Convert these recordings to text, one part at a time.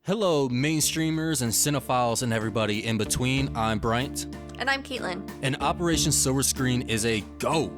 Hello, mainstreamers and cinephiles and everybody in between. I'm Bryant. And I'm Caitlyn. And Operation Silver Screen is a go.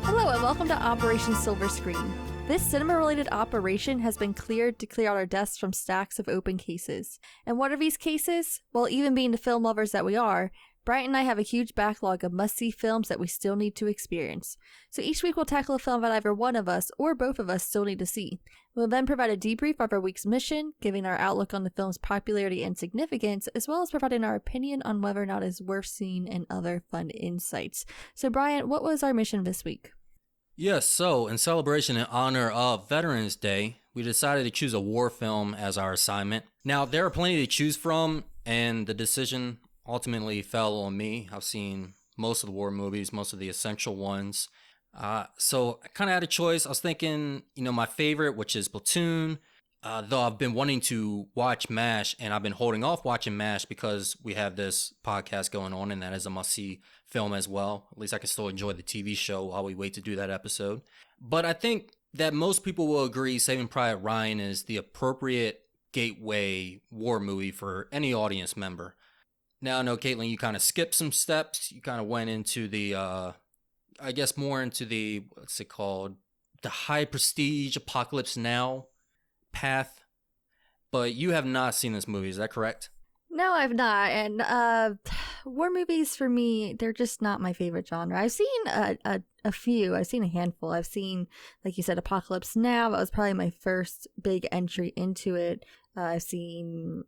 Hello, and welcome to Operation Silver Screen. This cinema-related operation has been cleared to clear out our desks from stacks of open cases. And what are these cases? Well, even being the film lovers that we are, Bryant and I have a huge backlog of must-see films that we still need to experience. So each week we'll tackle a film that either one of us or both of us still need to see. We'll then provide a debrief of our week's mission, giving our outlook on the film's popularity and significance, as well as providing our opinion on whether or not it's worth seeing and other fun insights. So Bryant, what was our mission this week? Yes, so in celebration in honor of Veterans Day, we decided to choose a war film as our assignment. Now, there are plenty to choose from, and the decision ultimately fell on me. I've seen most of the war movies, most of the essential ones. So I kind of had a choice. I was thinking, my favorite, which is Platoon, though I've been wanting to watch MASH, and I've been holding off watching MASH because we have this podcast going on, and that is a must-see film as well. At least I can still enjoy the TV show while we wait to do that episode. But I think that most people will agree Saving Private Ryan is the appropriate gateway war movie for any audience member. Now, I know, Caitlyn, you kind of skipped some steps. You kind of went into the, more into the, what's it called? The high prestige Apocalypse Now path. But you have not seen this movie, is that correct? No, I've not. And war movies for me, they're just not my favorite genre. I've seen a few. I've seen a handful. I've seen, like you said, Apocalypse Now. That was probably my first big entry into it. I've seen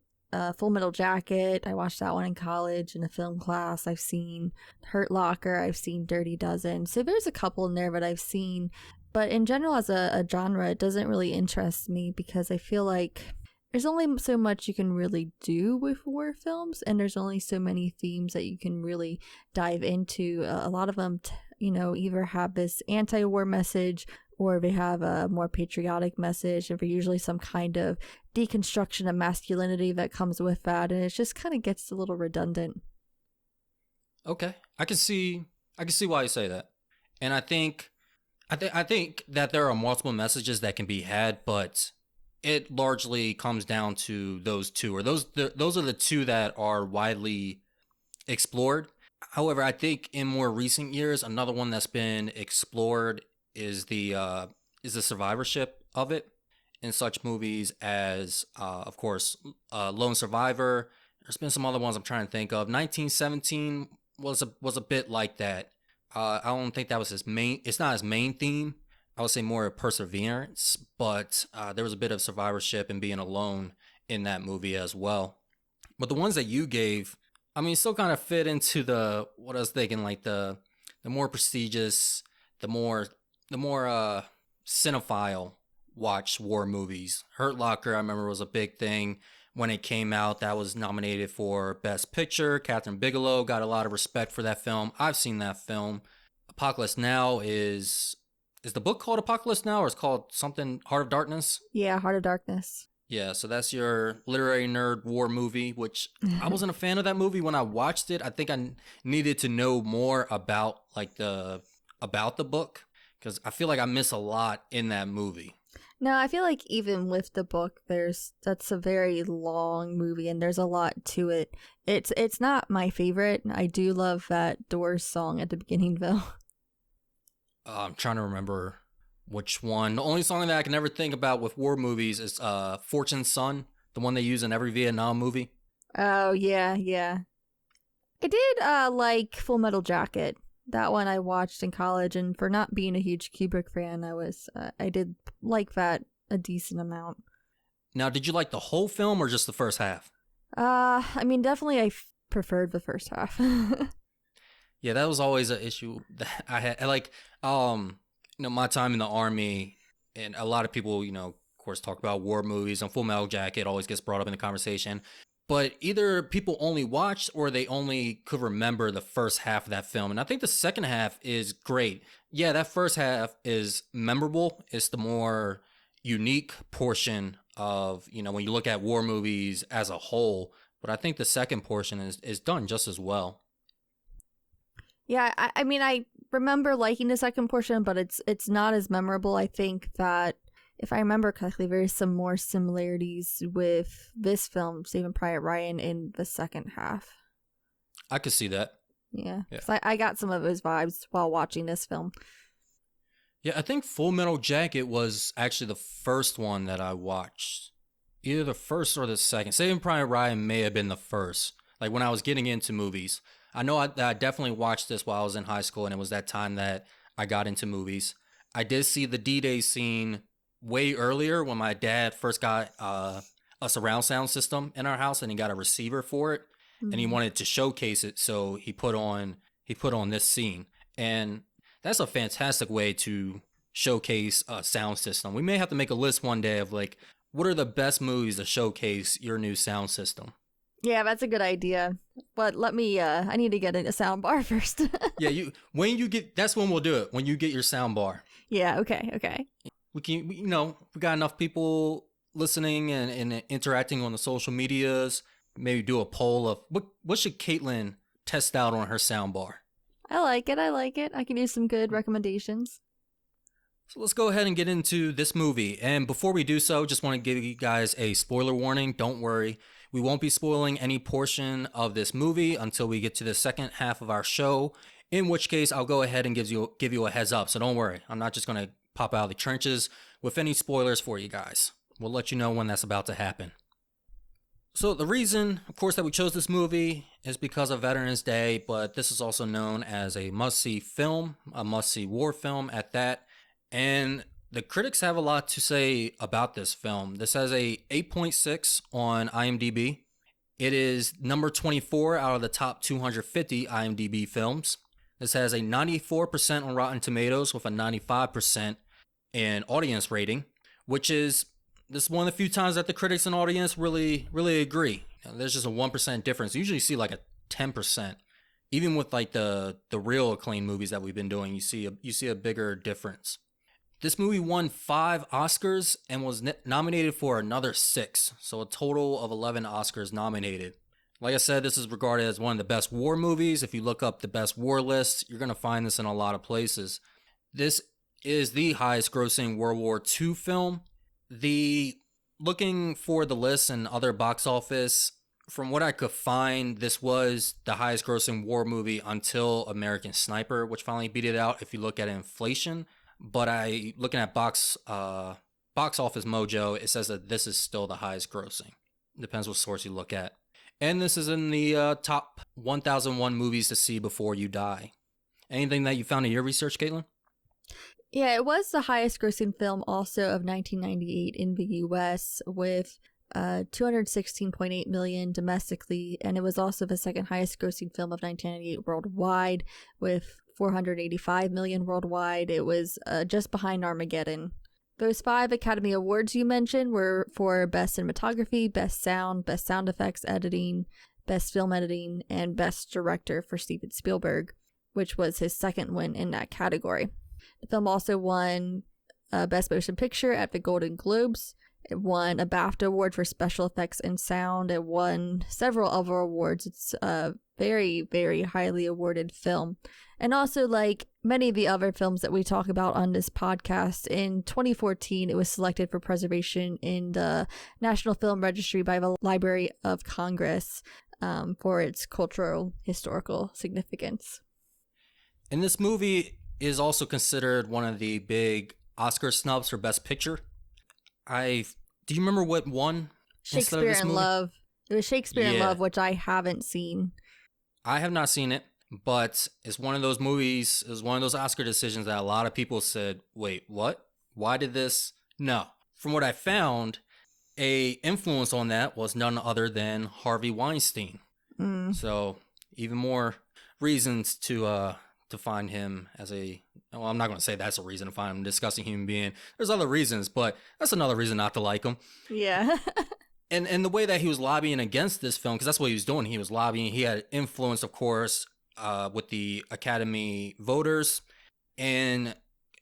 Full Metal Jacket. I watched that one in college in a film class. I've seen Hurt Locker. I've seen Dirty Dozen. So there's a couple in there that I've seen. But in general, as a genre, it doesn't really interest me because I feel like there's only so much you can really do with war films, and there's only so many themes that you can really dive into. A lot of them, either have this anti-war message or they have a more patriotic message, and for usually some kind of deconstruction of masculinity that comes with that, and it just kind of gets a little redundant. Okay, I can see why you say that, and I think that there are multiple messages that can be had, but it largely comes down to those two, or those are the two that are widely explored. However, I think in more recent years, another one that's been explored is the survivorship of it in such movies as, of course, Lone Survivor. There's been some other ones I'm trying to think of. 1917 was a bit like that. I don't think that was his main. It's not his main theme. I would say more perseverance, but there was a bit of survivorship and being alone in that movie as well. But the ones that you gave, still kind of fit into what I was thinking, like the more prestigious, the more cinephile watch war movies. Hurt Locker, I remember, was a big thing when it came out. That was nominated for Best Picture. Catherine Bigelow got a lot of respect for that film. I've seen that film. Apocalypse Now is the book called Apocalypse Now, or it's called something, Heart of Darkness? Yeah, Heart of Darkness. Yeah, so that's your literary nerd war movie, which I wasn't a fan of that movie when I watched it. I think I needed to know more about the book, because I feel like I miss a lot in that movie. No, I feel like even with the book, that's a very long movie, and there's a lot to it. It's not my favorite. I do love that Doors song at the beginning, though. I'm trying to remember which one. The only song that I can ever think about with war movies is Fortune's Son, the one they use in every Vietnam movie. Oh, yeah. I did like Full Metal Jacket. That one I watched in college, and for not being a huge Kubrick fan, I did like that a decent amount. Now, did you like the whole film or just the first half? Definitely I preferred the first half. Yeah, that was always an issue that I had. Like, my time in the Army, and a lot of people, of course, talk about war movies, and Full Metal Jacket always gets brought up in the conversation. But either people only watched or they only could remember the first half of that film. And I think the second half is great. Yeah, that first half is memorable. It's the more unique portion of, when you look at war movies as a whole. But I think the second portion is done just as well. Yeah, I remember liking the second portion, but it's not as memorable. I think that if I remember correctly, there is some more similarities with this film, Saving Private Ryan, in the second half. I could see that. Yeah, because I got some of those vibes while watching this film. Yeah, I think Full Metal Jacket was actually the first one that I watched. Either the first or the second. Saving Private Ryan may have been the first. Like when I was getting into movies. I know I definitely watched this while I was in high school, and it was that time that I got into movies. I did see the D-Day scene way earlier when my dad first got a surround sound system in our house, and he got a receiver for it, and he wanted to showcase it, so he put on this scene. And that's a fantastic way to showcase a sound system. We may have to make a list one day of like, what are the best movies to showcase your new sound system? Yeah, that's a good idea. But let me, I need to get a sound bar first. Yeah, that's when we'll do it, when you get your sound bar. Yeah, okay. We got enough people listening and interacting on the social medias. Maybe do a poll of what should Caitlyn test out on her sound bar? I like it. I can use some good recommendations. So let's go ahead and get into this movie. And before we do so, just want to give you guys a spoiler warning. Don't worry. We won't be spoiling any portion of this movie until we get to the second half of our show, in which case I'll go ahead and give you a heads up. So don't worry. I'm not just going to pop out of the trenches with any spoilers for you guys. We'll let you know when that's about to happen. So the reason, of course, that we chose this movie is because of Veterans Day, but this is also known as a must-see film, a must-see war film at that. And the critics have a lot to say about this film. This has a 8.6 on IMDb. It is number 24 out of the top 250 IMDb films. This has a 94% on Rotten Tomatoes with a 95% in audience rating, which is this is one of the few times that the critics and audience really agree. There's just a 1% difference. You usually see like a 10%. Even with like the real acclaimed movies that we've been doing, you see a bigger difference. This movie won 5 Oscars and was nominated for another 6, so a total of 11 Oscars nominated. Like I said, this is regarded as one of the best war movies. If you look up the best war list, you're going to find this in a lot of places. This is the highest grossing World War II film. Looking for the list and other box office, from what I could find, this was the highest grossing war movie until American Sniper, which finally beat it out if you look at inflation. But looking at box office mojo, it says that this is still the highest grossing. Depends what source you look at. And this is in the top 1001 movies to see before you die. Anything that you found in your research, Caitlyn? Yeah, it was the highest grossing film also of 1998 in the US with $216.8 million domestically, and it was also the second highest grossing film of 1998 worldwide with $485 million worldwide. It was just behind Armageddon. Those 5 Academy Awards you mentioned were for Best Cinematography, Best Sound Effects Editing, Best Film Editing, and Best Director for Steven Spielberg, which was his second win in that category. The film also won Best Motion Picture at the Golden Globes. It won a BAFTA award for special effects and sound. It won several other awards. It's a very, very highly awarded film. And also, like many of the other films that we talk about on this podcast, in 2014, it was selected for preservation in the National Film Registry by the Library of Congress for its cultural historical significance. And this movie is also considered one of the big Oscar snubs for Best Picture. Do you remember what won? Shakespeare in Love. It was Shakespeare in Love, which I haven't seen. I have not seen it, but it's one of those movies, it was one of those Oscar decisions that a lot of people said, wait, what? Why did this? No. From what I found, a influence on that was none other than Harvey Weinstein. So even more reasons to find him as well, I'm not going to say that's a reason to find him a disgusting human being. There's other reasons, but that's another reason not to like him. Yeah. And the way that he was lobbying against this film, because that's what he was doing. He was lobbying. He had influence, of course, with the Academy voters, and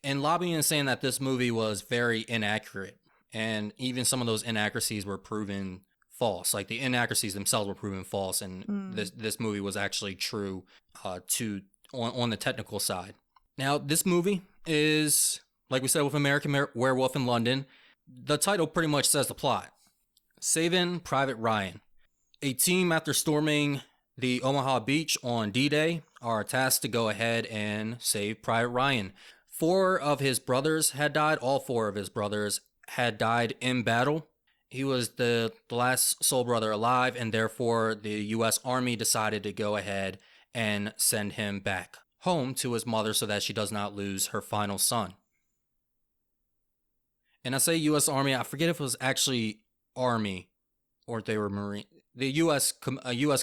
lobbying and saying that this movie was very inaccurate. And even some of those inaccuracies were proven false. Like the inaccuracies themselves were proven false, and this movie was actually true on the technical side. Now, this movie is, like we said with American Werewolf in London, the title pretty much says the plot. Saving Private Ryan. A team, after storming the Omaha beach on D-Day, are tasked to go ahead and save Private Ryan. 4 of his brothers had died. All 4 of his brothers had died in battle. He was the last sole brother alive, and therefore the U.S. Army decided to go ahead and send him back home to his mother so that she does not lose her final son. And I say U.S. Army, I forget if it was actually Army or if they were Marine. The U.S.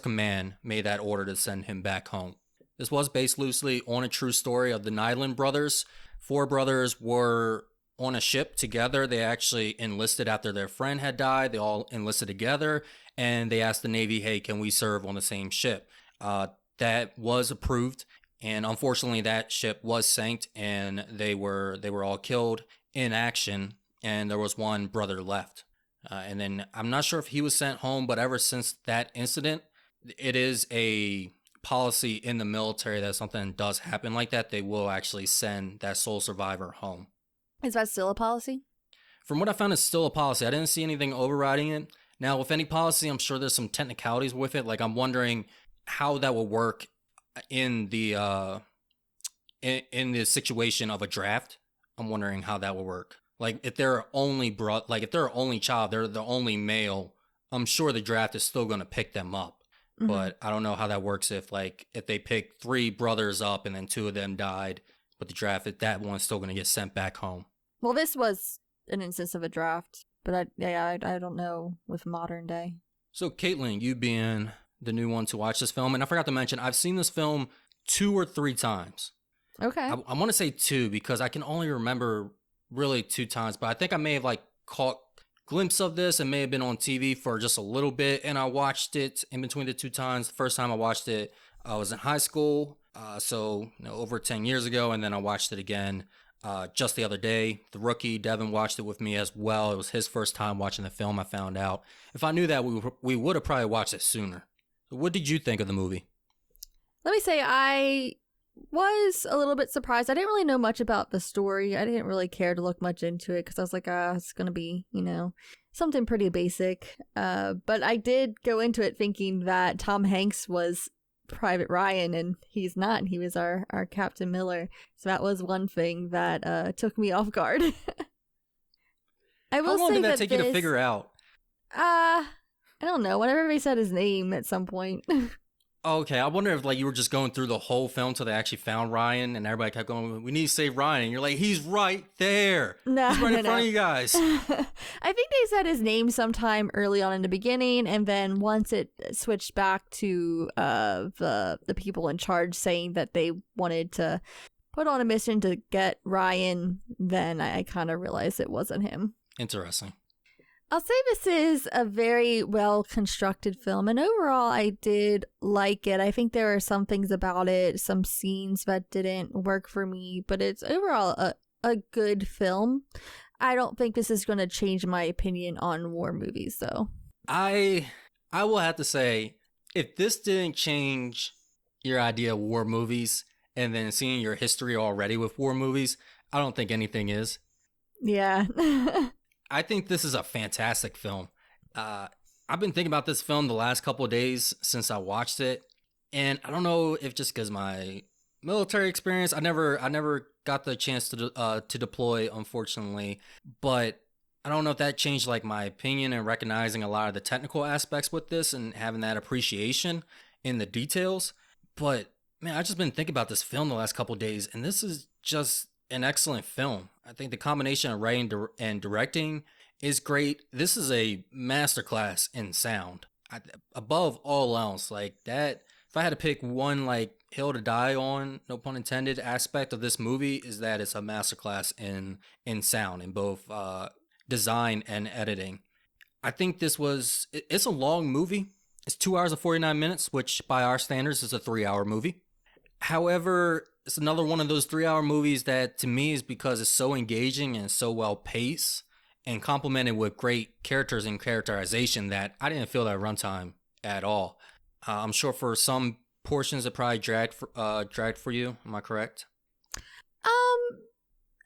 command made that order to send him back home. This was based loosely on a true story of the Nyland brothers. 4 brothers were on a ship together. They actually enlisted after their friend had died. They all enlisted together, and they asked the Navy, hey, can we serve on the same ship? That was approved, and unfortunately that ship was sank, and they were all killed in action, and there was 1 brother left. And then I'm not sure if he was sent home, but ever since that incident, it is a policy in the military that something does happen like that, they will actually send that sole survivor home. Is that still a policy? From what I found, it's still a policy. I didn't see anything overriding it. Now, with any policy, I'm sure there's some technicalities with it. Like, I'm wondering how that will work in the in the situation of a draft. I'm wondering how that will work. Like, if they're only if they're only child, they're the only male, I'm sure the draft is still going to pick them up. Mm-hmm. But I don't know how that works if they pick 3 brothers up and then 2 of them died, but the draft, that one's still going to get sent back home. Well, this was an instance of a draft, but I don't know with modern day. So, Caitlyn, you being the new one to watch this film, and I forgot to mention, I've seen this film 2 or 3 times. Okay. I want to say 2 because I can only remember really 2 times, but I think I may have caught glimpse of this and may have been on TV for just a little bit, and I watched it in between the 2 times. The first time I watched it, I was in high school, so over 10 years ago, and then I watched it again just the other day. The rookie, Devin, watched it with me as well. It was his first time watching the film, I found out. If I knew that, we would have probably watched it sooner. What did you think of the movie? Let me say, I was a little bit surprised. I didn't really know much about the story. I didn't really care to look much into it because I was like, it's going to be, something pretty basic. But I did go into it thinking that Tom Hanks was Private Ryan, and he's not, and he was our Captain Miller. So that was one thing that took me off guard. I will How long say did that take you to figure out? I don't know. Whenever they said his name at some point. Okay, I wonder if you were just going through the whole film till they actually found Ryan, and everybody kept going, we need to save Ryan, and you're like, he's right there. No, he's right in front of you guys. I think they said his name sometime early on in the beginning, and then once it switched back to the people in charge saying that they wanted to put on a mission to get Ryan, then I kind of realized it wasn't him. Interesting. I'll say this is a very well-constructed film, and overall, I did like it. I think there are some things about it, some scenes that didn't work for me, but it's overall a good film. I don't think this is going to change my opinion on war movies, though. I will have to say, if this didn't change your idea of war movies, and then seeing your history already with war movies, I don't think anything is. Yeah. I think this is a fantastic film. I've been thinking about this film the last couple of days since I watched it, and I don't know if just because my military experience, I never got the chance to deploy, unfortunately, but I don't know if that changed my opinion and recognizing a lot of the technical aspects with this and having that appreciation in the details. But man, I've just been thinking about this film the last couple of days, and this is just an excellent film. I think the combination of writing and directing is great. This is a masterclass in sound. Above all else, that, if I had to pick one hill to die on, no pun intended, aspect of this movie, is that it's a masterclass in sound, in both design and editing. I think it's a long movie. It's 2 hours and 49 minutes, which by our standards is a 3-hour movie. However, it's another one of those 3-hour movies that to me is because it's so engaging and so well paced and complemented with great characters and characterization that I didn't feel that runtime at all. I'm sure for some portions it probably dragged for you. Am I correct?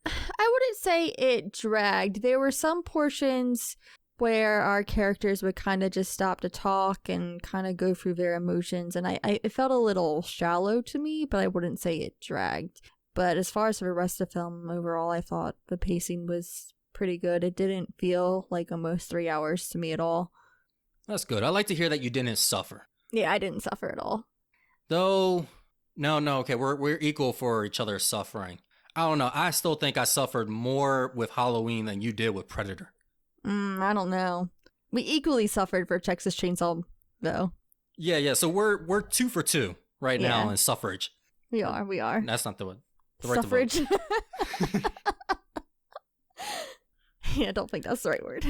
I wouldn't say it dragged. There were some portions where our characters would kind of just stop to talk and kind of go through their emotions, and it felt a little shallow to me, but I wouldn't say it dragged. But as far as the rest of the film overall, I thought the pacing was pretty good. It didn't feel like almost 3 hours to me at all. That's good. I like to hear that you didn't suffer. Yeah, I didn't suffer at all. Though, no, okay, we're equal for each other's suffering. I don't know. I still think I suffered more with Halloween than you did with Predator. I don't know. We equally suffered for Texas Chainsaw, though. Yeah. So we're 2 for 2 right now in suffrage. We are. That's not the right suffrage. Yeah, I don't think that's the right word.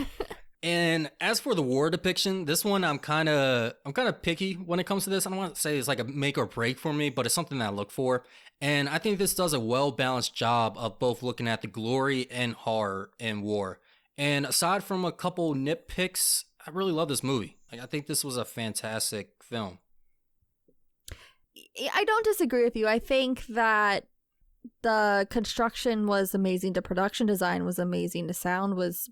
And as for the war depiction, this one I'm kind of picky when it comes to this. I don't want to say it's like a make or break for me, but it's something that I look for. And I think this does a well-balanced job of both looking at the glory and horror in war. And aside from a couple nitpicks, I really love this movie. Like, I think this was a fantastic film. I don't disagree with you. I think that the construction was amazing. The production design was amazing. The sound was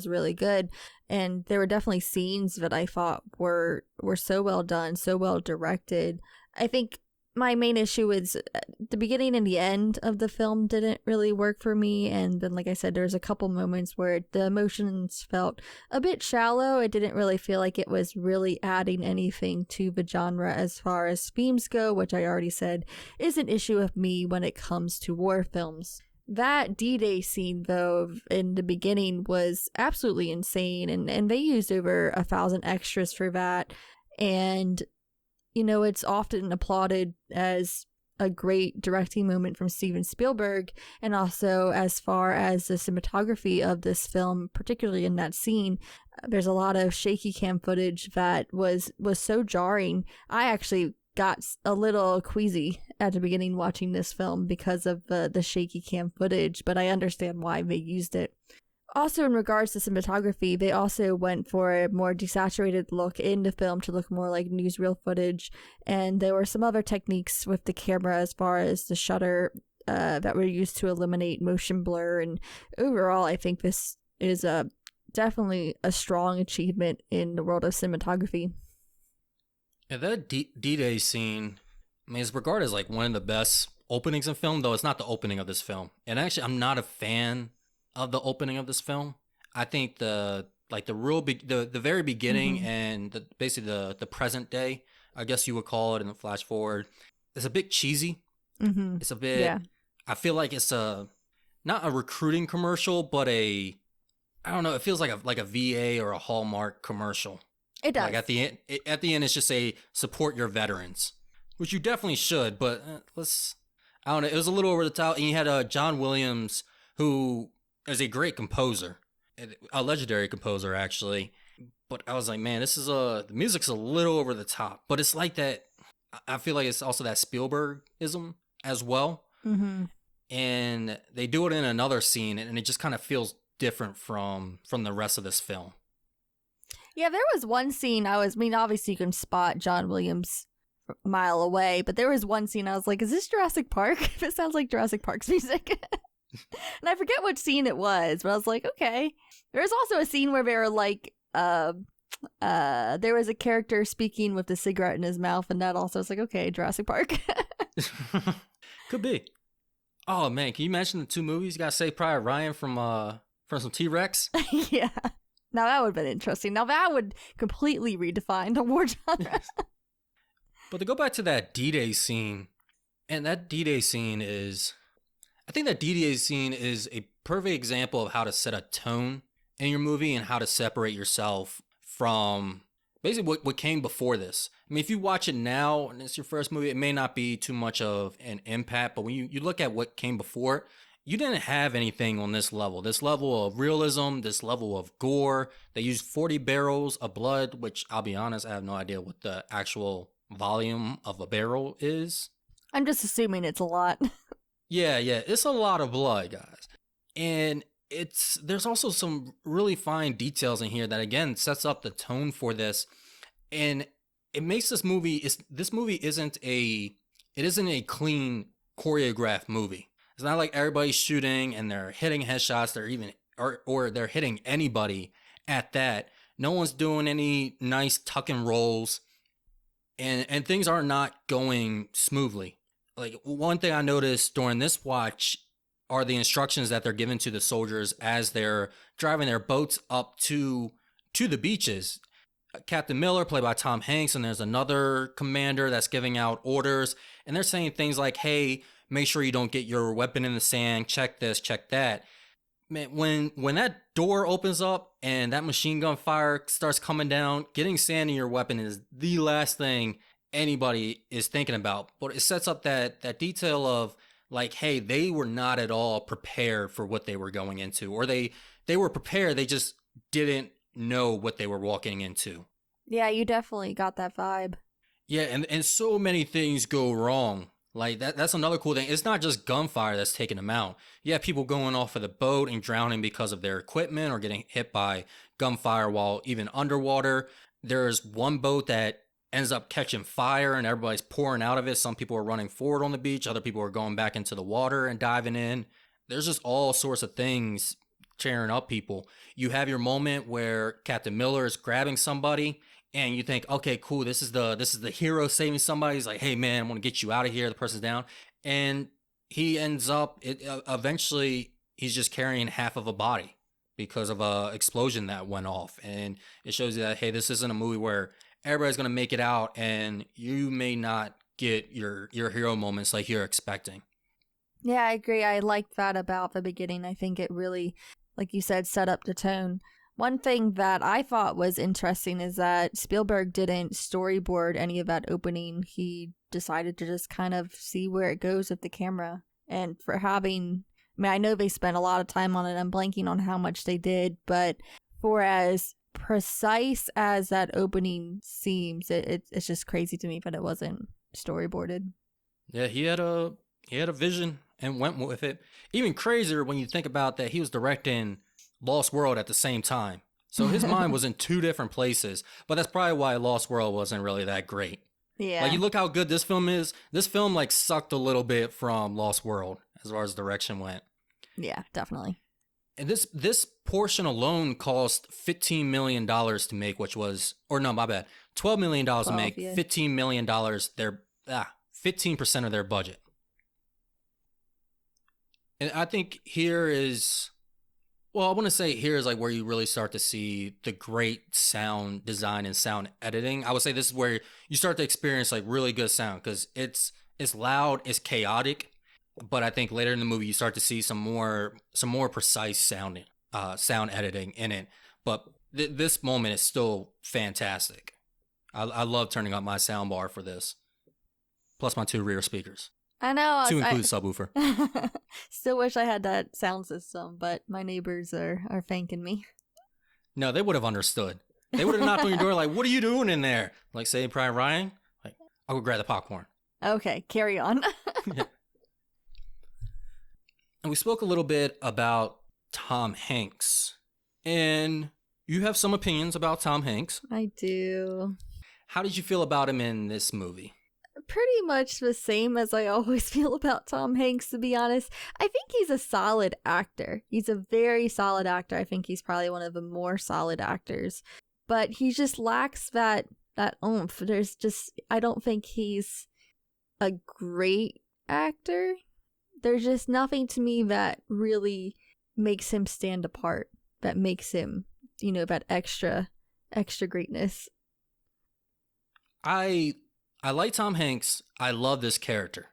really good. And there were definitely scenes that I thought were so well done, so well directed. I think my main issue is the beginning and the end of the film didn't really work for me. And then, like I said, there's a couple moments where the emotions felt a bit shallow. It didn't really feel like it was really adding anything to the genre as far as themes go, which I already said is an issue of me when it comes to war films. That D-Day scene, though, in the beginning was absolutely insane. And they used over 1,000 extras for that. And you know, it's often applauded as a great directing moment from Steven Spielberg, and also as far as the cinematography of this film, particularly in that scene, there's a lot of shaky cam footage that was so jarring. I actually got a little queasy at the beginning watching this film because of the shaky cam footage, but I understand why they used it. Also, in regards to cinematography, they also went for a more desaturated look in the film to look more like newsreel footage. And there were some other techniques with the camera as far as the shutter that were used to eliminate motion blur. And overall, I think this is definitely a strong achievement in the world of cinematography. Yeah, that D-Day scene, I mean, is regarded as like one of the best openings in film, though it's not the opening of this film. And actually, I'm not a fan of the opening of this film. I think the very beginning and basically the present day, I guess you would call it, in the flash forward, it's a bit cheesy. It's a bit, I feel like it's not a recruiting commercial, but I don't know, it feels like a VA or a Hallmark commercial. It does. Like at the end it's just say support your veterans, which you definitely should, but I don't know, it was a little over the top. And you had John Williams, who is a great composer, a legendary composer actually, but I was like, man, the music's a little over the top, but it's like that. I feel like it's also that Spielbergism as well, and they do it in another scene, and it just kind of feels different from the rest of this film. Yeah, there was one scene obviously you can spot John Williams a mile away, but there was one scene I was like, is this Jurassic Park? This sounds like Jurassic Park's music. And I forget which scene it was, but I was like, okay. There was also a scene where they were like, there was a character speaking with a cigarette in his mouth, and that also was like, okay, Jurassic Park. Could be. Oh man, can you imagine the two movies? You gotta Save Private Ryan from some T-Rex. Yeah. Now that would have been interesting. Now that would completely redefine the war genre. But to go back to that D-Day scene, and that D-Day scene is, I think that D-Day scene is a perfect example of how to set a tone in your movie and how to separate yourself from basically what came before this. I mean, if you watch it now and it's your first movie, it may not be too much of an impact, but when you look at what came before, you didn't have anything on this level of realism, this level of gore. They used 40 barrels of blood, which I'll be honest, I have no idea what the actual volume of a barrel is. I'm just assuming it's a lot. Yeah, it's a lot of blood, guys. And there's also some really fine details in here that again sets up the tone for this. And it makes this movie isn't a clean choreographed movie. It's not like everybody's shooting and they're hitting headshots. Or they're hitting anybody at that. No one's doing any nice tuck and rolls, and things are not going smoothly. Like, one thing I noticed during this watch are the instructions that they're given to the soldiers as they're driving their boats up to the beaches. Captain Miller, played by Tom Hanks, and there's another commander that's giving out orders, and they're saying things like, hey, make sure you don't get your weapon in the sand, check this, check that. Man, when that door opens up and that machine gun fire starts coming down, getting sand in your weapon is the last thing anybody is thinking about. But it sets up that detail of, like, hey, they were not at all prepared for what they were going into, or they were prepared, they just didn't know what they were walking into. Yeah, you definitely got that vibe. Yeah, and so many things go wrong. Like, that's another cool thing. It's not just gunfire that's taking them out. You have people going off of the boat and drowning because of their equipment or getting hit by gunfire while even underwater. There's one boat that ends up catching fire and everybody's pouring out of it. Some people are running forward on the beach. Other people are going back into the water and diving in. There's just all sorts of things cheering up people. You have your moment where Captain Miller is grabbing somebody and you think, okay, cool, this is the hero saving somebody. He's like, hey man, I want to get you out of here. The person's down. And he ends up, eventually he's just carrying half of a body because of a explosion that went off. And it shows you that, hey, this isn't a movie where everybody's going to make it out and you may not get your hero moments like you're expecting. Yeah, I agree. I like that about the beginning. I think it really, like you said, set up the tone. One thing that I thought was interesting is that Spielberg didn't storyboard any of that opening. He decided to just kind of see where it goes with the camera. And for having, I mean, I know they spent a lot of time on it. I'm blanking on how much they did, but for as precise as that opening seems, it's just crazy to me that it wasn't storyboarded. Yeah, he had a vision and went with it. Even crazier when you think about that he was directing Lost World at the same time. So his mind was in two different places, but that's probably why Lost World wasn't really that great. Yeah. Like, you look how good this film is. This film like sucked a little bit from Lost World as far as direction went. Yeah, definitely. And this portion alone cost $15 million to make, which was, or no, my bad, $12 million to make, yeah. $15 million, their 15% of their budget. And I think here is, well, I want to say here is like where you really start to see the great sound design and sound editing. I would say this is where you start to experience like really good sound, because it's loud, it's chaotic, but I think later in the movie you start to see some more precise sound editing in it. But this moment is still fantastic. I love turning up my sound bar for this, plus my 2 rear speakers. I know. To include subwoofer. Still wish I had that sound system, but my neighbors are thanking me. No, they would have understood. They would have knocked on your door like, what are you doing in there? Like, say, Private Ryan, like, I'll go grab the popcorn. Okay, carry on. Yeah. And we spoke a little bit about Tom Hanks. And you have some opinions about Tom Hanks. I do. How did you feel about him in this movie? Pretty much the same as I always feel about Tom Hanks, to be honest. I think he's a solid actor. He's a very solid actor. I think he's probably one of the more solid actors. But he just lacks that oomph. I don't think he's a great actor. There's just nothing to me that really makes him stand apart. That makes him, that extra greatness. I like Tom Hanks. I love this character.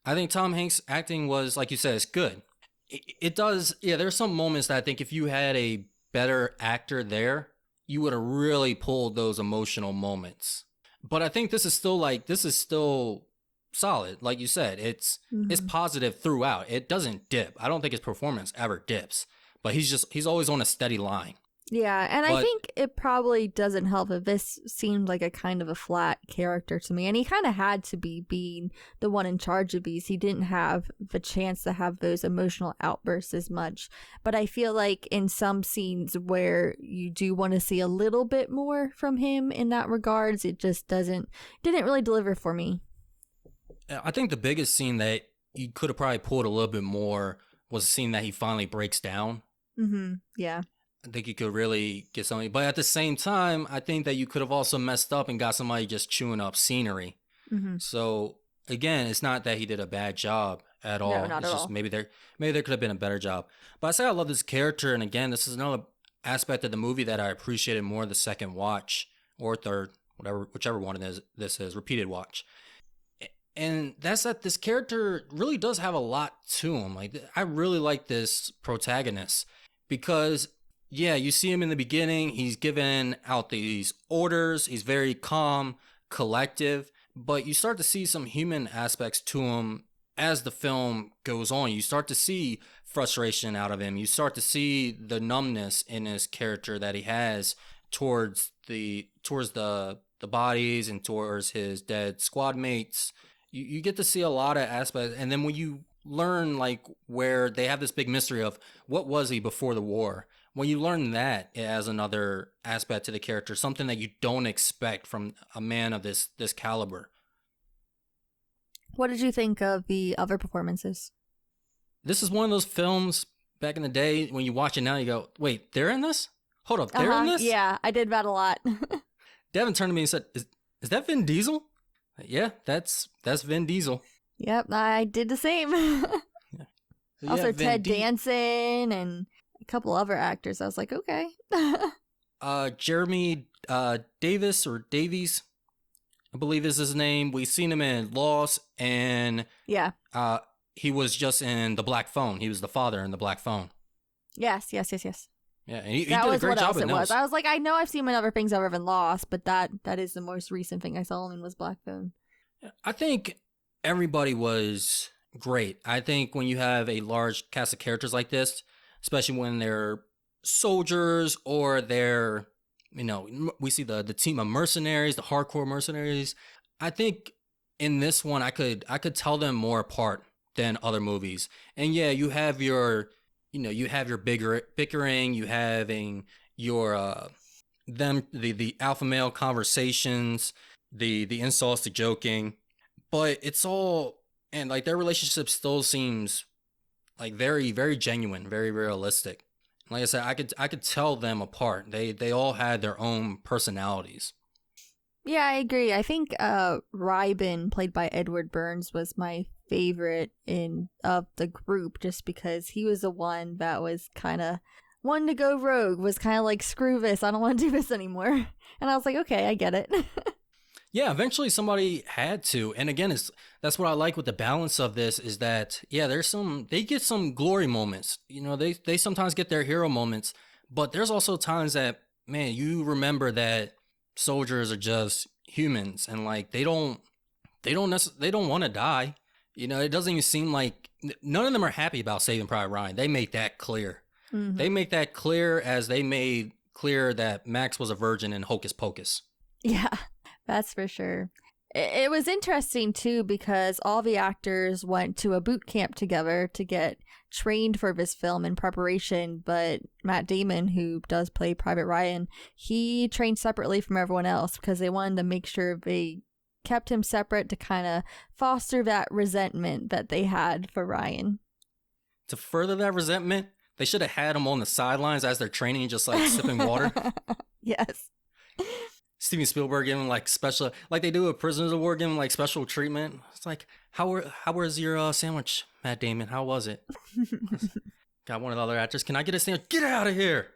I think Tom Hanks' acting was, like you said, it's good. It does, yeah, there's some moments that I think if you had a better actor there, you would have really pulled those emotional moments. But I think this is still solid. Like you said, it's positive throughout. It doesn't dip. I don't think his performance ever dips. But he's always on a steady line. Yeah, and I think it probably doesn't help if this seemed like a kind of a flat character to me. And he kind of had to be being the one in charge of these. He didn't have the chance to have those emotional outbursts as much. But I feel like in some scenes where you do want to see a little bit more from him in that regards, it just didn't really deliver for me. I think the biggest scene that you could have probably pulled a little bit more was the scene that he finally breaks down. Mm-hmm. Yeah. I think you could really get something. But at the same time, I think that you could have also messed up and got somebody just chewing up scenery. Mm-hmm. So again, it's not that he did a bad job at all. No, not it's at just all. maybe there could have been a better job. But I say I love this character, and again, this is another aspect of the movie that I appreciated more the second watch or third, whichever one this is, repeated watch. And that's that this character really does have a lot to him. Like, I really like this protagonist because, yeah, you see him in the beginning. He's giving out these orders. He's very calm, collective, but you start to see some human aspects to him as the film goes on. You start to see frustration out of him. You start to see the numbness in his character that he has towards the bodies and towards his dead squad mates. You get to see a lot of aspects, and then when you learn like where they have this big mystery of what was he before the war, when you learn that as another aspect to the character, something that you don't expect from a man of this caliber. What did you think of the other performances? This is one of those films back in the day when you watch it now, you go, "Wait, they're in this? Hold up, they're in this?" Yeah, I did that a lot. Devin turned to me and said, "Is that Vin Diesel?" Yeah, that's Vin Diesel. Yep, I did the same. Yeah. So, also, Vin Ted Danson and a couple other actors. I was like, okay. Jeremy Davis or Davies, I believe is his name. We've seen him in Lost, and Yeah. he was just in The Black Phone. He was the father in The Black Phone. Yes. Yeah, and he That did a was great what job else in it those. was. I was like, I know I've seen him in other things other than Lost, but that is the most recent thing I saw him in was Black Phone. I think everybody was great. I think when you have a large cast of characters like this, especially when they're soldiers or they're, we see the team of mercenaries, the hardcore mercenaries. I think in this one, I could tell them more apart than other movies. And yeah, you have your bickering, you having your the alpha male conversations, the insults, the joking, but it's all, and like their relationship still seems like very, very genuine, very realistic. Like I said, I could tell them apart. They all had their own personalities. Yeah, I agree. I think Rybin, played by Edward Burns, was my favorite of the group, just because he was the one that was kind of one to go rogue, was kind of like, screw this, I don't want to do this anymore. And I was like, okay, I get it. Yeah, eventually somebody had to. And again, that's what I like with the balance of this is that, yeah, they get some glory moments. They sometimes get their hero moments, but there's also times that, man, you remember that soldiers are just humans and like they don't want to die. It doesn't even seem like none of them are happy about Saving Private Ryan. They make that clear. Mm-hmm. They make that clear as they made clear that Max was a virgin in Hocus Pocus. Yeah, that's for sure. It was interesting too because all the actors went to a boot camp together to get trained for this film in preparation, but Matt Damon, who does play Private Ryan, he trained separately from everyone else because they wanted to make sure they kept him separate to kind of foster that resentment that they had for Ryan. To further that resentment, they should have had him on the sidelines as they're training, just like sipping water. Yes. Steven Spielberg giving like special, like they do a Prisoners of War, giving like special treatment. It's like, how was your sandwich, Matt Damon? How was it? Got one of the other actors. Can I get a sandwich? Get out of here!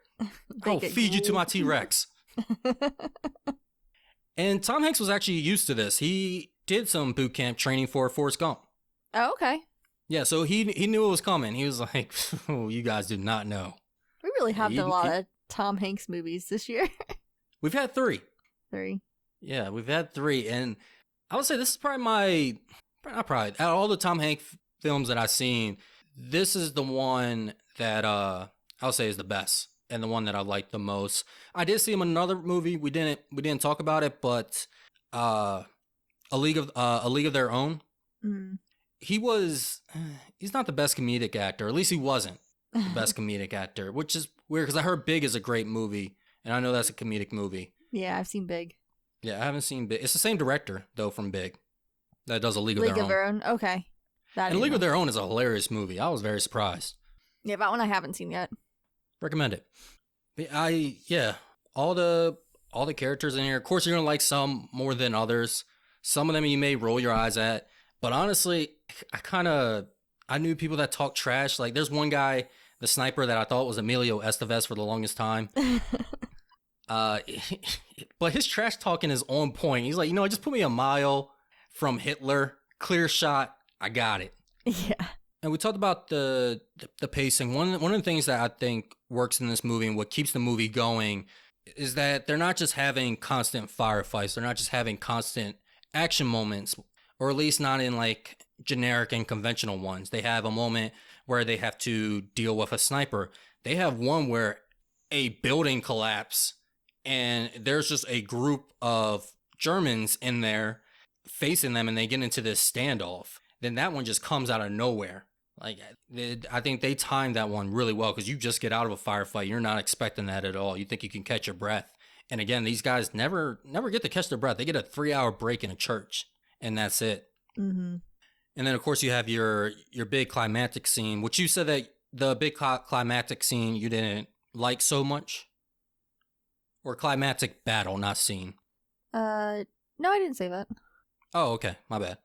I'll feed you to my T-Rex. And Tom Hanks was actually used to this. He did some boot camp training for Forrest Gump. Oh, okay. Yeah, so he knew it was coming. He was like, "Oh, you guys do not know." We really have done a lot of Tom Hanks movies this year. We've had 3. 3. Yeah, we've had 3, and I would say this is probably out of all the Tom Hanks films that I've seen, this is the one that I'll say is the best and the one that I like the most. I did see him in another movie. We didn't talk about it, but A League of Their Own. Mm-hmm. He's not the best comedic actor. At least he wasn't the best comedic actor, which is weird because I heard Big is a great movie, and I know that's a comedic movie. Yeah, I've seen Big. Yeah, I haven't seen Big. It's the same director though from Big that does A League of Their Own. Okay. That And I League of know. Their Own is a hilarious movie. I was very surprised. Yeah, that one I haven't seen yet. Recommend it. All the characters in here. Of course, you're gonna like some more than others. Some of them you may roll your eyes at, but honestly, I knew people that talk trash. Like there's one guy, the sniper, that I thought was Emilio Estevez for the longest time. Uh, but his trash talking is on point. He's like, just put me a mile from Hitler, clear shot. I got it. Yeah. And we talked about the pacing. One of the things that I think works in this movie and what keeps the movie going is that they're not just having constant firefights. They're not just having constant action moments, or at least not in like generic and conventional ones. They have a moment where they have to deal with a sniper. They have one where a building collapse and there's just a group of Germans in there facing them and they get into this standoff. Then that one just comes out of nowhere. Like, I think they timed that one really well because you just get out of a firefight. You're not expecting that at all. You think you can catch your breath. And again, these guys never get to catch their breath. They get a 3-hour break in a church, and that's it. Mm-hmm. And then, of course, you have your big climactic scene, which you said that the big climactic scene you didn't like so much. Or climactic battle, not scene. No, I didn't say that. Oh, okay. My bad.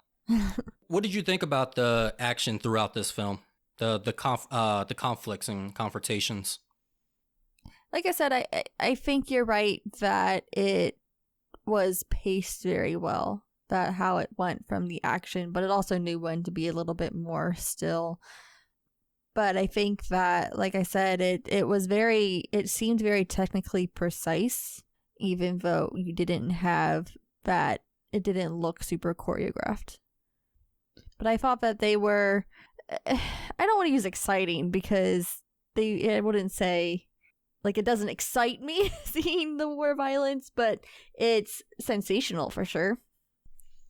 What did you think about the action throughout this film? The conflicts and confrontations? Like I said, I think you're right that it was paced very well, that how it went from the action, but it also knew when to be a little bit more still. But I think that, like I said, it seemed very technically precise, even though you didn't have that, it didn't look super choreographed. But I thought that they were, I don't want to use exciting because I wouldn't say, like, it doesn't excite me seeing the war violence, but it's sensational for sure.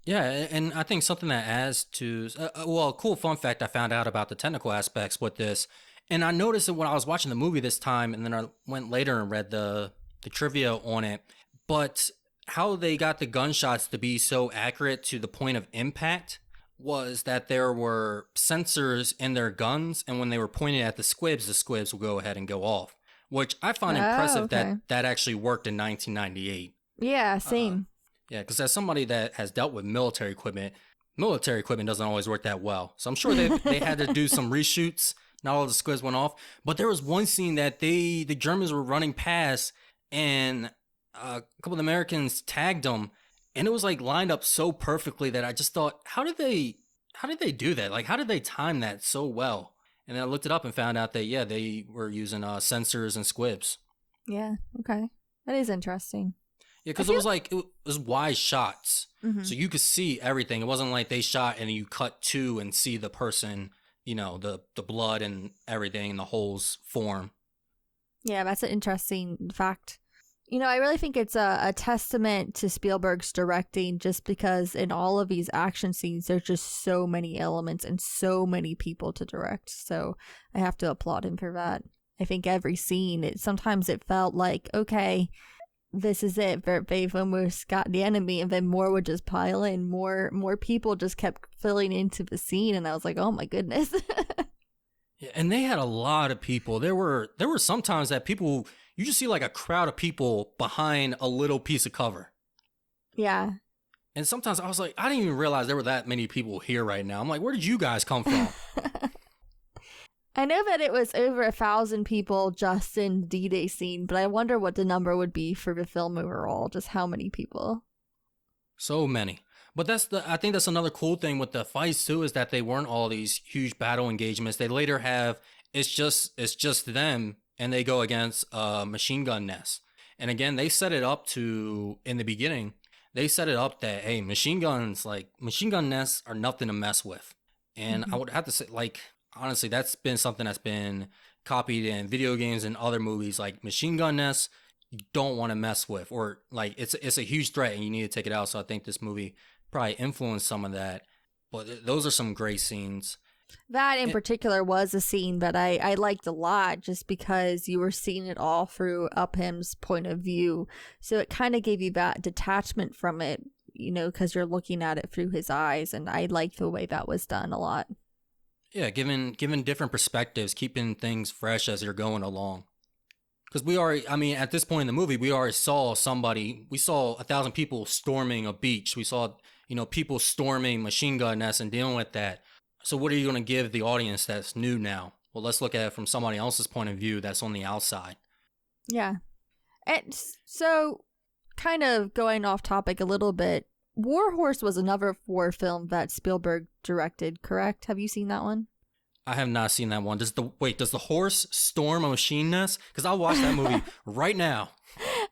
Yeah, and I think something that adds to, a cool fun fact I found out about the technical aspects with this, and I noticed it when I was watching the movie this time, and then I went later and read the trivia on it, but how they got the gunshots to be so accurate to the point of impact was that there were sensors in their guns, and when they were pointed at the squibs will go ahead and go off, which I find impressive okay. that actually worked in 1998. Yeah, same. Yeah, because as somebody that has dealt with military equipment doesn't always work that well. So I'm sure they had to do some reshoots. Not all the squibs went off. But there was one scene that the Germans were running past and a couple of Americans tagged them. And it was like lined up so perfectly that I just thought, how did they do that? Like, how did they time that so well? And then I looked it up and found out that, yeah, they were using sensors and squibs. Yeah, okay. That is interesting. Yeah, because it was wide shots. Mm-hmm. So you could see everything. It wasn't like they shot and you cut to and see the person, the blood and everything and the holes form. Yeah, that's an interesting fact. I really think it's a testament to Spielberg's directing just because in all of these action scenes, there's just so many elements and so many people to direct. So I have to applaud him for that. I think every scene, sometimes it felt like, okay, this is it. They've almost got the enemy, and then more would just pile in. More people just kept filling into the scene, and I was like, oh my goodness. Yeah, and they had a lot of people. There were some times that people, you just see like a crowd of people behind a little piece of cover. Yeah. And sometimes I was like, I didn't even realize there were that many people here right now. I'm like, where did you guys come from? I know that it was over 1,000 people just in the D-Day scene, but I wonder what the number would be for the film overall. Just how many people? So many. But I think that's another cool thing with the fights too, is that they weren't all these huge battle engagements. They later have, it's just them, and they go against a machine gun nest. And again, they set it up in the beginning, they set it up that, hey, machine gun nests are nothing to mess with. And I would have to say, like, honestly, that's been something that's been copied in video games and other movies. Like, machine gun nests, you don't want to mess with, or like it's a huge threat and you need to take it out. So I think this movie probably influenced some of that. But those are some great scenes. That in particular was a scene that I liked a lot, just because you were seeing it all through Upham's point of view. So it kind of gave you that detachment from it, because you're looking at it through his eyes. And I liked the way that was done a lot. Yeah, giving different perspectives, keeping things fresh as you're going along. Because we already, I mean, at this point in the movie, we already saw somebody. We saw 1,000 people storming a beach. We saw, people storming machine gun nests and dealing with that. So what are you going to give the audience that's new now? Well, let's look at it from somebody else's point of view that's on the outside. Yeah. And so, kind of going off topic a little bit, War Horse was another war film that Spielberg directed, correct? Have you seen that one? I have not seen that one. Does the horse storm a machine nest? Because I'll watch that movie right now.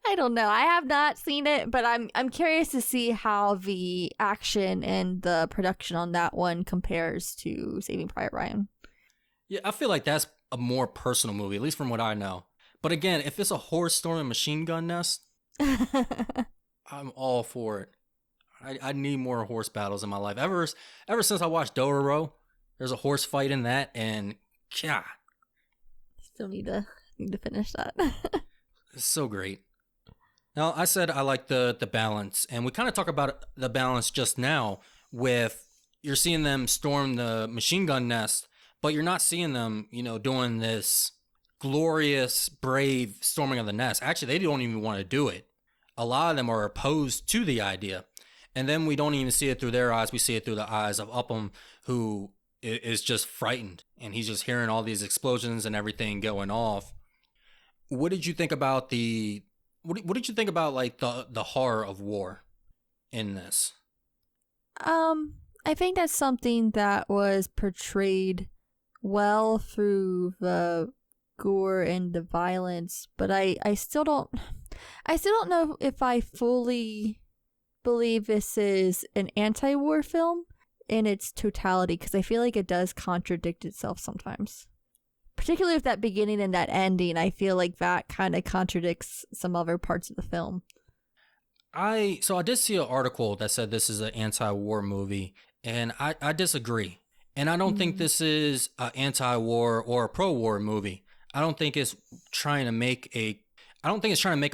I don't know. I have not seen it, but I'm curious to see how the action and the production on that one compares to Saving Private Ryan. Yeah, I feel like that's a more personal movie, at least from what I know. But again, if it's a horse storming a machine gun nest, I'm all for it. I need more horse battles in my life. Ever since I watched Dororo, there's a horse fight in that, and yeah, still need to finish that. It's so great. Now, I said I like the balance, and we kind of talk about the balance just now with you're seeing them storm the machine gun nest, but you're not seeing them, doing this glorious, brave storming of the nest. Actually, they don't even want to do it. A lot of them are opposed to the idea. And then we don't even see it through their eyes. We see it through the eyes of Upham, who is just frightened. And he's just hearing all these explosions and everything going off. What did you think about what did you think about like the horror of war in this? I think that's something that was portrayed well through the gore and the violence, but I still don't know if I fully believe this is an anti-war film in its totality, because I feel like it does contradict itself sometimes. Particularly with that beginning and that ending, I feel like that kind of contradicts some other parts of the film. I did see an article that said this is an anti-war movie, and I disagree. And I don't think this is an anti-war or a pro-war movie. I don't think it's trying to make a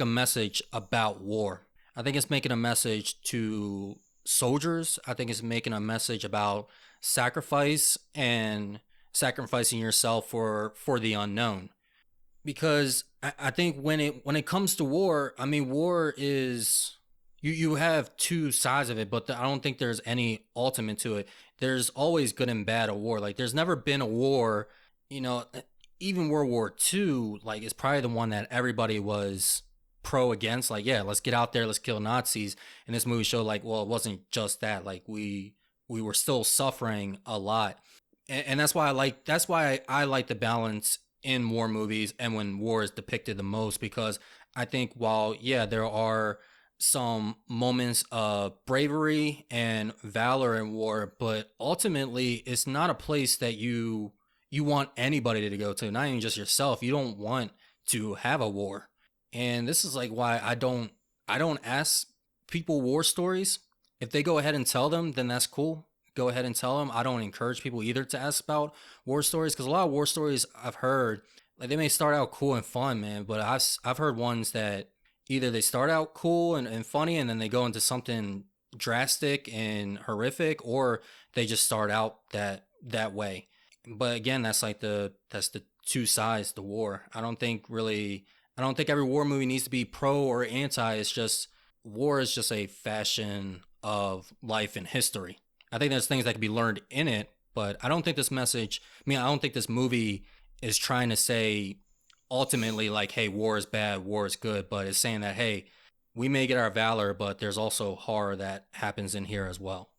message about war. I think it's making a message to soldiers. I think it's making a message about sacrifice and sacrificing yourself for the unknown. Because I think when it comes to war, I mean, war is you have two sides of it, but I don't think there's any ultimate to it. There's always good and bad of war. Like there's never been a war, even World War II, like is probably the one that everybody was pro against. Like, yeah, let's get out there, let's kill Nazis. And this movie showed like, well, it wasn't just that. Like we were still suffering a lot. And that's why I like the balance in war movies and when war is depicted the most, because I think while, yeah, there are some moments of bravery and valor in war, but ultimately it's not a place that you want anybody to go to, not even just yourself. You don't want to have a war. And this is like why I don't ask people war stories. If they go ahead and tell them, then that's cool. Go ahead and tell them. I don't encourage people either to ask about war stories, because a lot of war stories I've heard, like they may start out cool and fun, man, but I've heard ones that either they start out cool and funny and then they go into something drastic and horrific, or they just start out that way. But again, that's the two sides to war. I don't think every war movie needs to be pro or anti. It's just war is just a fashion of life and history. I think there's things that can be learned in it, but I don't think this movie is trying to say ultimately like, hey, war is bad, war is good, but it's saying that, hey, we may get our valor, but there's also horror that happens in here as well.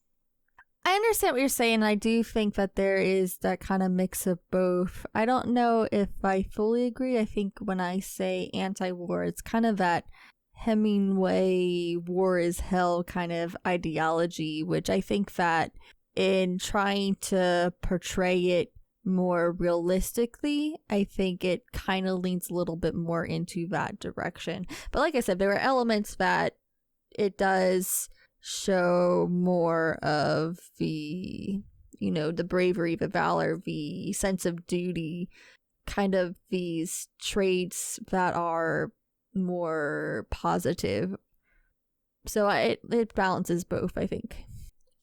I understand what you're saying. I do think that there is that kind of mix of both. I don't know if I fully agree. I think when I say anti-war, it's kind of that Hemingway war is hell kind of ideology, which I think that in trying to portray it more realistically, I think it kind of leans a little bit more into that direction. But like I said, there are elements that it does show more of the, the bravery, the valor, the sense of duty, kind of these traits that are more positive. So it balances both, I think.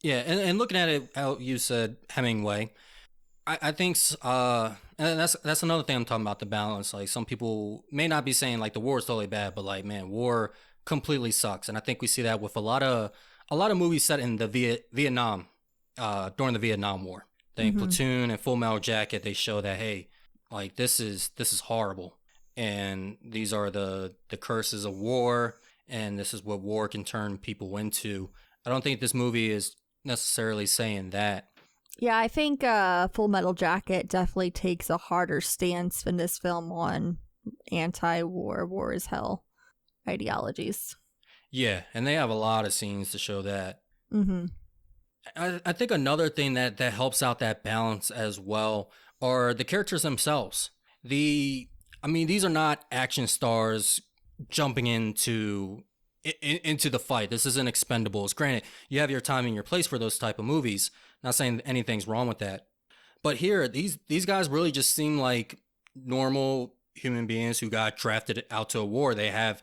Yeah, and looking at it, how you said Hemingway, I think, and that's another thing I'm talking about, the balance. Like, some people may not be saying like the war is totally bad, but like, man, war completely sucks. And I think we see that with a lot of movies set in the Vietnam, during the Vietnam War. I think Mm-hmm. Platoon and Full Metal Jacket, they show that, hey, like, this is horrible, and these are the curses of war, and this is what war can turn people into. I don't think this movie is necessarily saying that. Yeah, I think Full Metal Jacket definitely takes a harder stance in this film on anti-war, war is hell ideologies. Yeah, and they have a lot of scenes to show that. Mm-hmm. I think another thing that helps out that balance as well are the characters themselves. I mean, these are not action stars jumping into the fight. This isn't Expendables. Granted, you have your time and your place for those type of movies. Not saying anything's wrong with that, but here these guys really just seem like normal human beings who got drafted out to a war. They have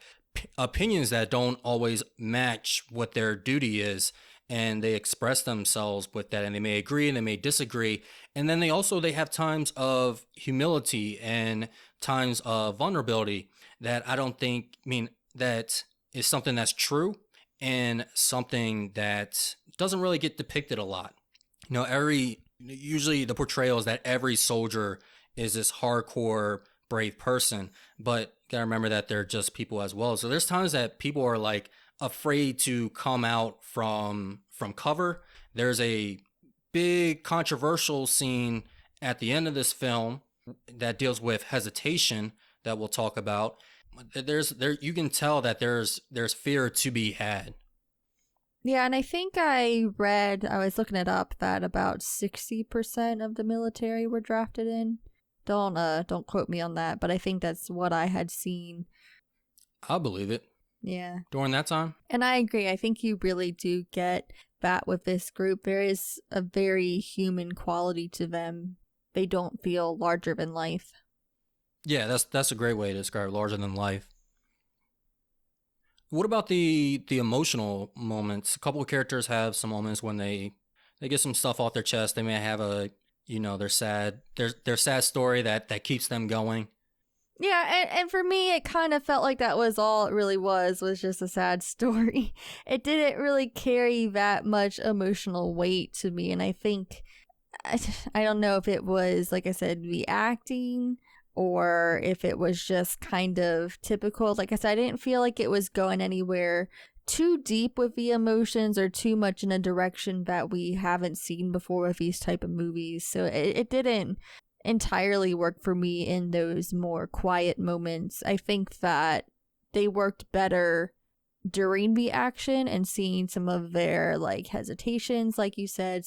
opinions that don't always match what their duty is, and they express themselves with that, and they may agree and they may disagree. And then they have times of humility and times of vulnerability that I don't think, I mean, that is something that's true and something that doesn't really get depicted a lot. Usually the portrayal is that every soldier is this hardcore brave person, but you gotta remember that they're just people as well. So there's times that people are like afraid to come out from cover. There's a big controversial scene at the end of this film that deals with hesitation that we'll talk about. You can tell that there's fear to be had. Yeah, and I think I was looking it up, that about 60% of the military were drafted in. Don't quote me on that, but I think that's what I had seen. I believe it. Yeah. During that time. And I agree. I think you really do get that with this group. There is a very human quality to them. They don't feel larger than life. Yeah, that's a great way to describe larger than life. What about the emotional moments? A couple of characters have some moments when they get some stuff off their chest. They may have their sad story that keeps them going. Yeah, and for me, it kind of felt like that was all it really was just a sad story. It didn't really carry that much emotional weight to me, and I think, I don't know if it was, like I said, the acting, or if it was just kind of typical. Like I said, I didn't feel like it was going anywhere too deep with the emotions or too much in a direction that we haven't seen before with these type of movies. So it didn't entirely work for me in those more quiet moments. I think that they worked better during the action and seeing some of their like hesitations, like you said,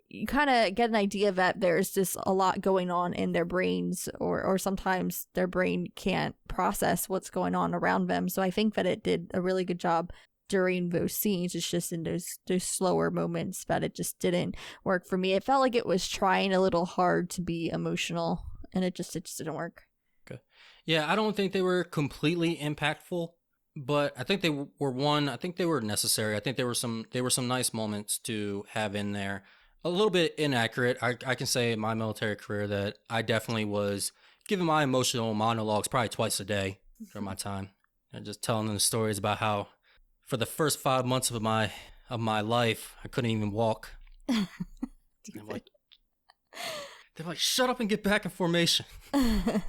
you kind of get an idea that there's just a lot going on in their brains, or sometimes their brain can't process what's going on around them. So I think that it did a really good job during those scenes. It's just in those slower moments that it just didn't work for me. It felt like it was trying a little hard to be emotional, and it just didn't work. Okay. Yeah, I don't think they were completely impactful, but I think I think they were necessary. I think there were some nice moments to have in there. A little bit inaccurate. I can say in my military career that I definitely was giving my emotional monologues probably twice a day during my time. And just telling them stories about how for the first 5 months of my life I couldn't even walk. They're like, shut up and get back in formation. Like,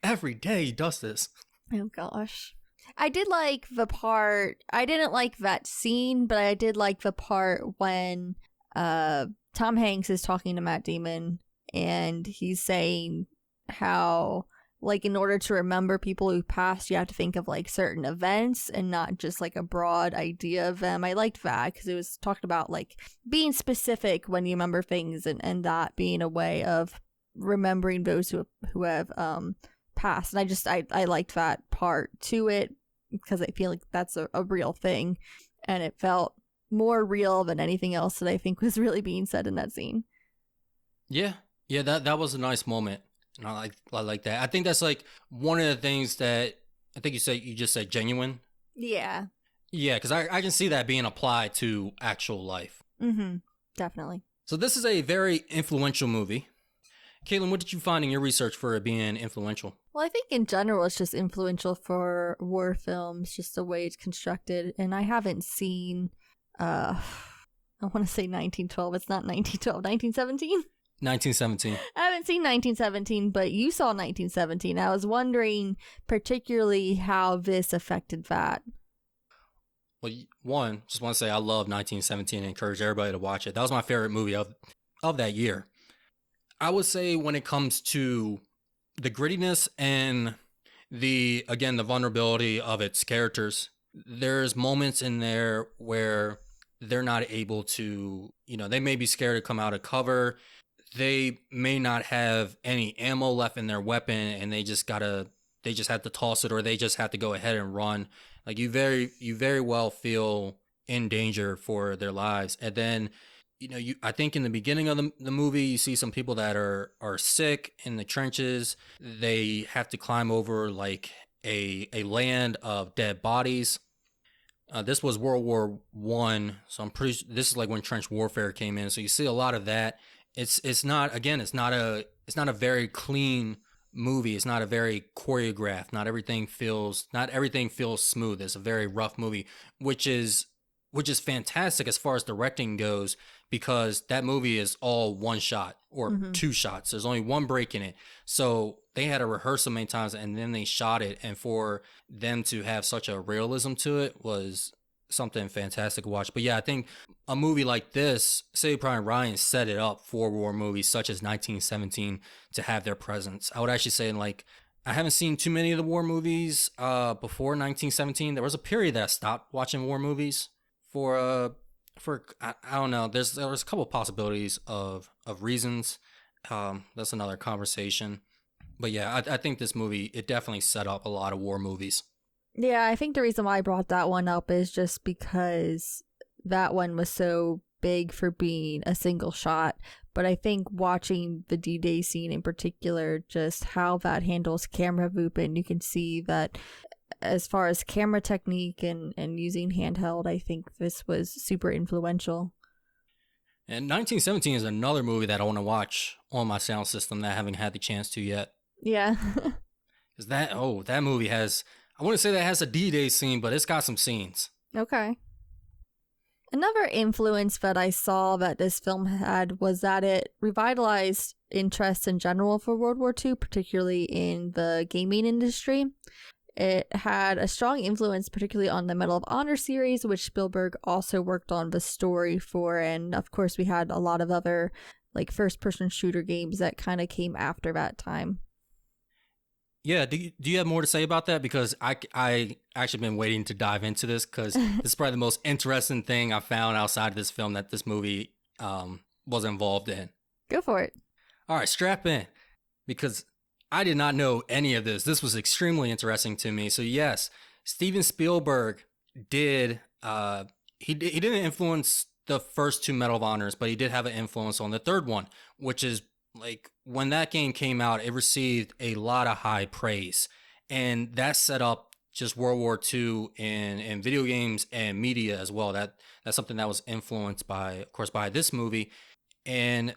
every day he does this. Oh gosh. I did like the part, I didn't like that scene, but I did like the part when Tom Hanks is talking to Matt Damon, and he's saying how, like, in order to remember people who passed, you have to think of like certain events and not just like a broad idea of them. I liked that because it was talked about like being specific when you remember things, and that being a way of remembering those who have passed. And I liked that part to it because I feel like that's a real thing, and it felt more real than anything else that I think was really being said in that scene. Yeah, that was a nice moment, and I like that. I think that's like one of the things that I think you just said genuine. Yeah, because I can see that being applied to actual life. definitely. So this is a very influential movie. Caitlin, what did you find in your research for it being influential? Well, I think in general it's just influential for war films, just the way it's constructed. And I haven't seen, I want to say 1912. It's not 1912, 1917? 1917. I haven't seen 1917, but you saw 1917. I was wondering particularly how this affected that. Well, one, just want to say I love 1917 and encourage everybody to watch it. That was my favorite movie of that year. I would say when it comes to the grittiness and the vulnerability of its characters, there's moments in there where they're not able to, they may be scared to come out of cover. They may not have any ammo left in their weapon and they just have to toss it, or they just have to go ahead and run. Like you very well feel in danger for their lives. And then, I think in the beginning of the movie, you see some people that are sick in the trenches. They have to climb over like a land of dead bodies. This was World War I, so I'm pretty sure this is like when trench warfare came in. So you see a lot of that. It's not a very clean movie. It's not a very choreographed. Not everything feels smooth. It's a very rough movie, which is fantastic as far as directing goes, because that movie is all one shot or two shots. There's only one break in it. So they had to rehearse so many times and then they shot it. And for them to have such a realism to it was something fantastic to watch. But yeah, I think a movie like this, Saving Private Ryan, set it up for war movies such as 1917 to have their presence. I would actually say, I haven't seen too many of the war movies before 1917. There was a period that I stopped watching war movies for I don't know. There was a couple of possibilities of reasons. That's another conversation. But yeah, I think this movie, it definitely set up a lot of war movies. Yeah, I think the reason why I brought that one up is just because that one was so big for being a single shot. But I think watching the D-Day scene in particular, just how that handles camera movement, you can see that as far as camera technique and using handheld, I think this was super influential. And 1917 is another movie that I want to watch on my sound system that I haven't had the chance to yet. Yeah. Because that movie has, I wouldn't say that it has a D-Day scene, but it's got some scenes. Okay. Another influence that I saw that this film had was that it revitalized interest in general for World War II, particularly in the gaming industry. It had a strong influence, particularly on the Medal of Honor series, which Spielberg also worked on the story for. And of course, we had a lot of other first-person shooter games that kind of came after that time. Yeah, do you have more to say about that? Because I actually been waiting to dive into this, because this is probably the most interesting thing I found outside of this film that this movie was involved in. Go for it. All right, strap in, because I did not know any of this. This was extremely interesting to me. So yes, Steven Spielberg did, he didn't influence the first two Medal of Honors, but he did have an influence on the third one, which is when that game came out, it received a lot of high praise. And that set up just World War II in video games and media as well. That's something that was influenced by, of course, by this movie. And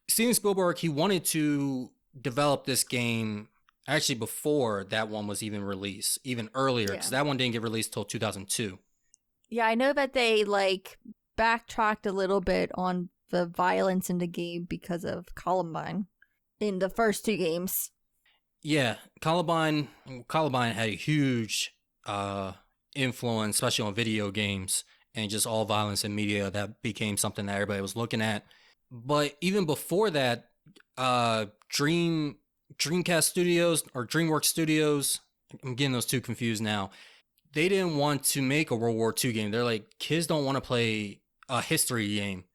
Steven Spielberg, he wanted to develop this game actually before that one was even released, even earlier, because that one didn't get released till 2002. Yeah, I know that they backtracked a little bit on the violence in the game because of Columbine in the first two games. Yeah, Columbine had a huge influence, especially on video games and just all violence in media. That became something that everybody was looking at. But even before that, Dreamcast Studios or DreamWorks Studios, I'm getting those two confused now. They didn't want to make a World War II game. They're like, kids don't want to play a history game.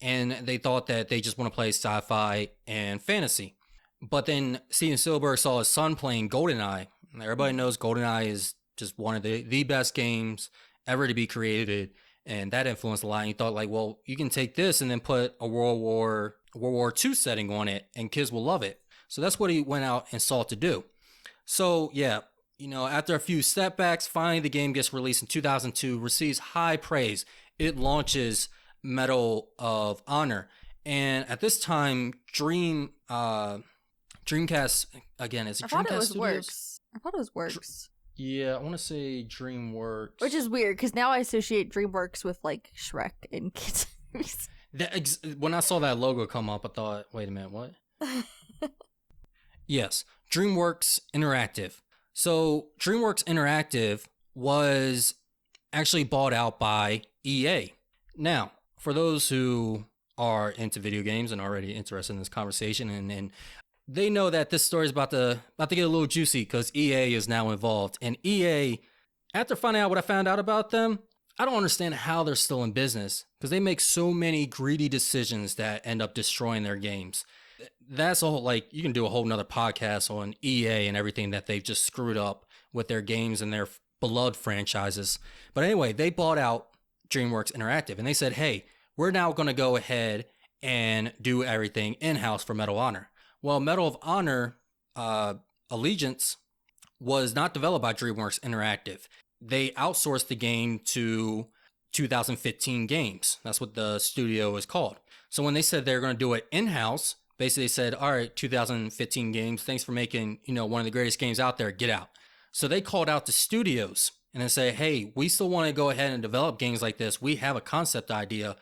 And they thought that they just want to play sci-fi and fantasy. But then Steven Spielberg saw his son playing GoldenEye. Everybody knows GoldenEye is just one of the best games ever to be created. And that influenced a lot. And he thought well, you can take this and then put a World War II setting on it and kids will love it. So that's what he went out and sought to do. So yeah, after a few setbacks, finally the game gets released in 2002, receives high praise. It launches Medal of Honor. And at this time, Dreamcast, again, is it I thought Dreamcast it was Studios? Works. I thought it was Works. Yeah, I want to say DreamWorks. Which is weird because now I associate DreamWorks with like Shrek and kids movies. When I saw that logo come up, I thought, wait a minute, what? Yes, DreamWorks Interactive. So DreamWorks Interactive was actually bought out by EA. Now, for those who are into video games and already interested in this conversation, and they know that this story is about to get a little juicy because EA is now involved. And EA, after finding out what I found out about them, I don't understand how they're still in business because they make so many greedy decisions that end up destroying their games. That's all. Like, you can do a whole nother podcast on EA and everything that they've just screwed up with their games and their beloved franchises. But anyway, they bought out DreamWorks Interactive and they said, hey, we're now going to go ahead and do everything in-house for Medal of Honor. Well, Medal of Honor Allegiance was not developed by DreamWorks Interactive. They outsourced the game to 2015 Games. That's what the studio is called. So when they said they're going to do it in-house, basically they said, all right, 2015 Games, thanks for making, one of the greatest games out there, get out. So they called out the studios and then say, hey, we still want to go ahead and develop games like this. We have a concept idea.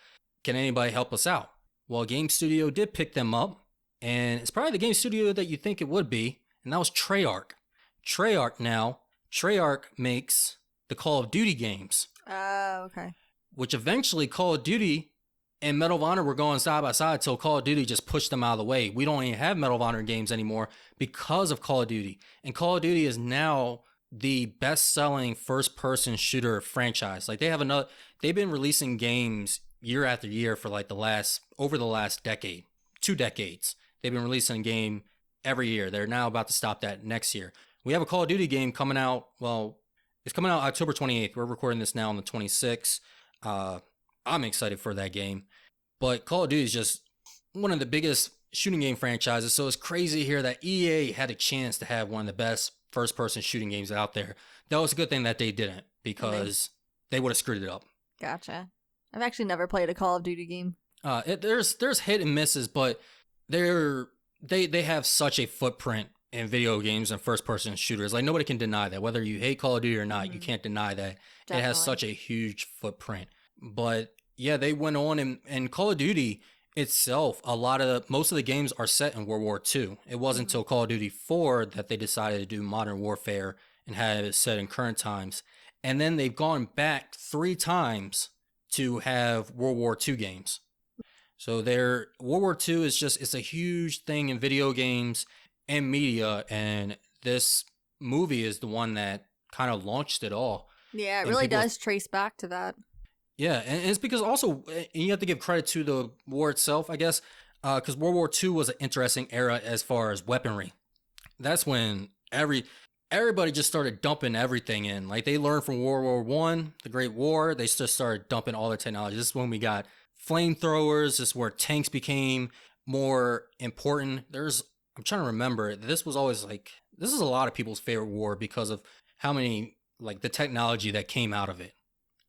Can anybody help us out? Well, Game Studio did pick them up, and it's probably the game studio that you think it would be, and that was Treyarch. Treyarch makes the Call of Duty games. Oh, okay. Which eventually Call of Duty and Medal of Honor were going side by side till Call of Duty just pushed them out of the way. We don't even have Medal of Honor games anymore because of Call of Duty. And Call of Duty is now the best-selling first-person shooter franchise. Like, they've been releasing games year after year for like over the last decade, 2 decades. They've been releasing a game every year. They're now about to stop that next year. We have a Call of Duty game coming out. Well, it's coming out October 28th. We're recording this now on the 26th. I'm excited for that game. But Call of Duty is just one of the biggest shooting game franchises. So it's crazy here that EA had a chance to have one of the best first-person shooting games out there. That was a good thing that they didn't, because they would have screwed it up. Gotcha. I've actually never played a Call of Duty game. There's hit and misses, but they have such a footprint in video games and first-person shooters. Like, nobody can deny that. Whether you hate Call of Duty or not, you can't deny that. Definitely. It has such a huge footprint. But yeah, they went on, and Call of Duty itself, most of the games are set in World War II. It wasn't until Call of Duty 4 that they decided to do Modern Warfare and have it set in current times. And then they've gone back 3 times to have World War II games. So World War II it's a huge thing in video games and media, and this movie is the one that kind of launched it all. Yeah, it really does trace back to that. Yeah, and it's because also, and you have to give credit to the war itself, I guess, because World War II was an interesting era as far as weaponry. That's when everybody just started dumping everything in. Like, they learned from World War I, the Great War, they just started dumping all their technology. This is when we got flamethrowers. This is where tanks became more important. I'm trying to remember, this was always this is a lot of people's favorite war because of how many, the technology that came out of it.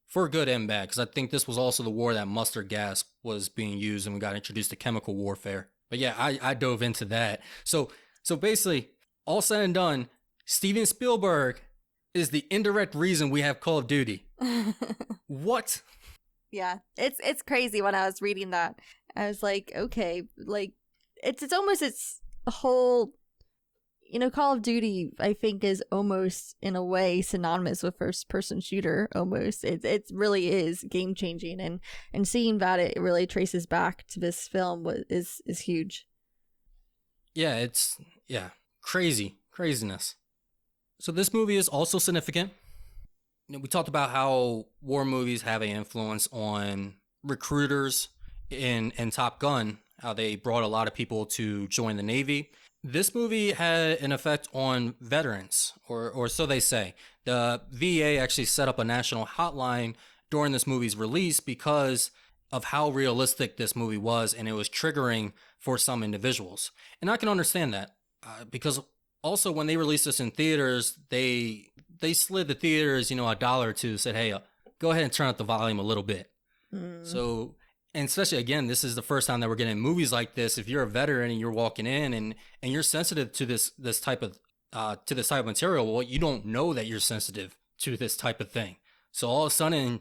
For good and bad, because I think this was also the war that mustard gas was being used and we got introduced to chemical warfare. But yeah, I dove into that. So basically, all said and done, Steven Spielberg is the indirect reason we have Call of Duty. What? Yeah, it's crazy. When I was reading that, I was like, okay, it's almost a whole, Call of Duty, I think, is almost in a way synonymous with first person shooter. Almost, it really is game changing, and seeing that it really traces back to this film is huge. Yeah, it's craziness. So this movie is also significant. We talked about how war movies have an influence on recruiters in Top Gun, how they brought a lot of people to join the Navy. This movie had an effect on veterans, or so they say. The VA actually set up a national hotline during this movie's release because of how realistic this movie was, and it was triggering for some individuals. And I can understand that, because also when they released this in theaters, they slid the theaters, $1 or $2, said, hey, go ahead and turn up the volume a little bit. So And especially again, this is the first time that we're getting movies like this. If you're a veteran and you're walking in and you're sensitive to this type of material, well, you don't know that you're sensitive to this type of thing. So all of a sudden,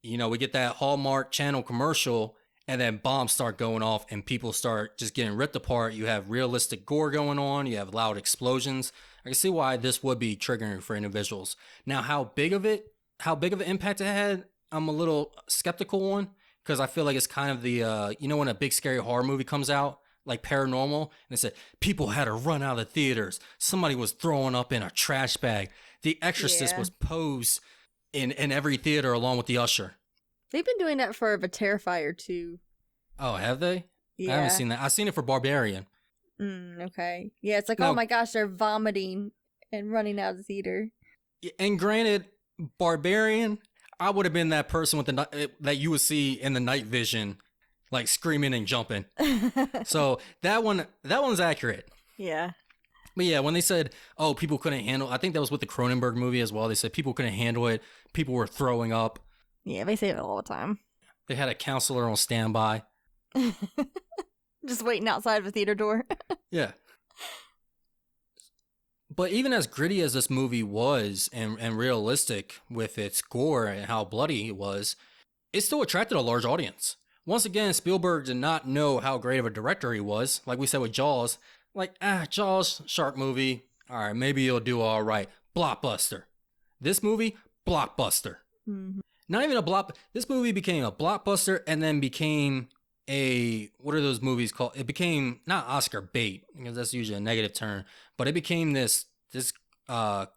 we get that Hallmark Channel commercial, and then bombs start going off, and people start just getting ripped apart. You have realistic gore going on. You have loud explosions. I can see why this would be triggering for individuals. Now, how big of an impact it had, I'm a little skeptical on. Because I feel like it's kind of the, when a big scary horror movie comes out, like Paranormal, and they said people had to run out of the theaters. Somebody was throwing up in a trash bag. The Exorcist was posed in every theater along with the usher. They've been doing that for The Terrifier too. Oh, have they? Yeah. I haven't seen that. I've seen it for Barbarian. Okay. Yeah, it's like, now, oh my gosh, they're vomiting and running out of the theater. And granted, Barbarian, I would have been that person with that you would see in the night vision, like screaming and jumping. So that one's accurate. Yeah. But yeah, when they said, oh, people couldn't handle, I think that was with the Cronenberg movie as well. They said people couldn't handle it. People were throwing up. Yeah, they say it all the time. They had a counselor on standby. Just waiting outside of a theater door. Yeah. But even as gritty as this movie was and realistic with its gore and how bloody it was, it still attracted a large audience. Once again, Spielberg did not know how great of a director he was. Like we said with Jaws, Jaws, shark movie. All right, maybe it'll do all right. Blockbuster. This movie, blockbuster. Mm-hmm. Not even a block. This movie became a blockbuster and then became what are those movies called? It became not Oscar bait, because that's usually a negative term, but it became this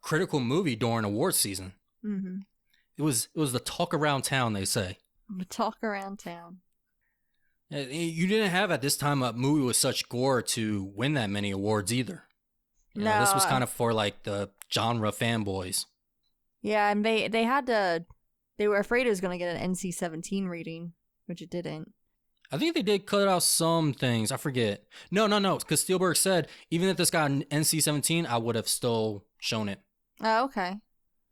critical movie during award season. Mm-hmm. It was the talk around town, they say. The talk around town. You didn't have at this time a movie with such gore to win that many awards either. No, this was kind of for like the genre fanboys. Yeah, and they were afraid it was going to get an NC-17 rating, which it didn't. I think they did cut out some things. I forget. No. Because Spielberg said, even if this got an NC-17, I would have still shown it. Oh, okay.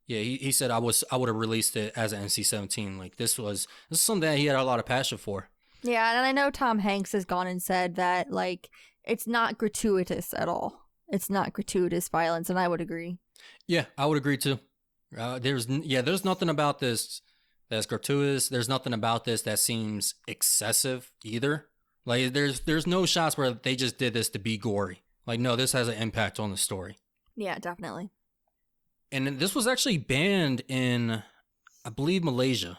Yeah, he said I would have released it as an NC-17. Like this is something that he had a lot of passion for. Yeah, and I know Tom Hanks has gone and said that like it's not gratuitous at all. It's not gratuitous violence, and I would agree. Yeah, I would agree too. There's nothing about this that's gratuitous. There's nothing about this that seems excessive either. Like there's no shots where they just did this to be gory. Like no, this has an impact on the story. Yeah, definitely. And this was actually banned in, I believe, Malaysia.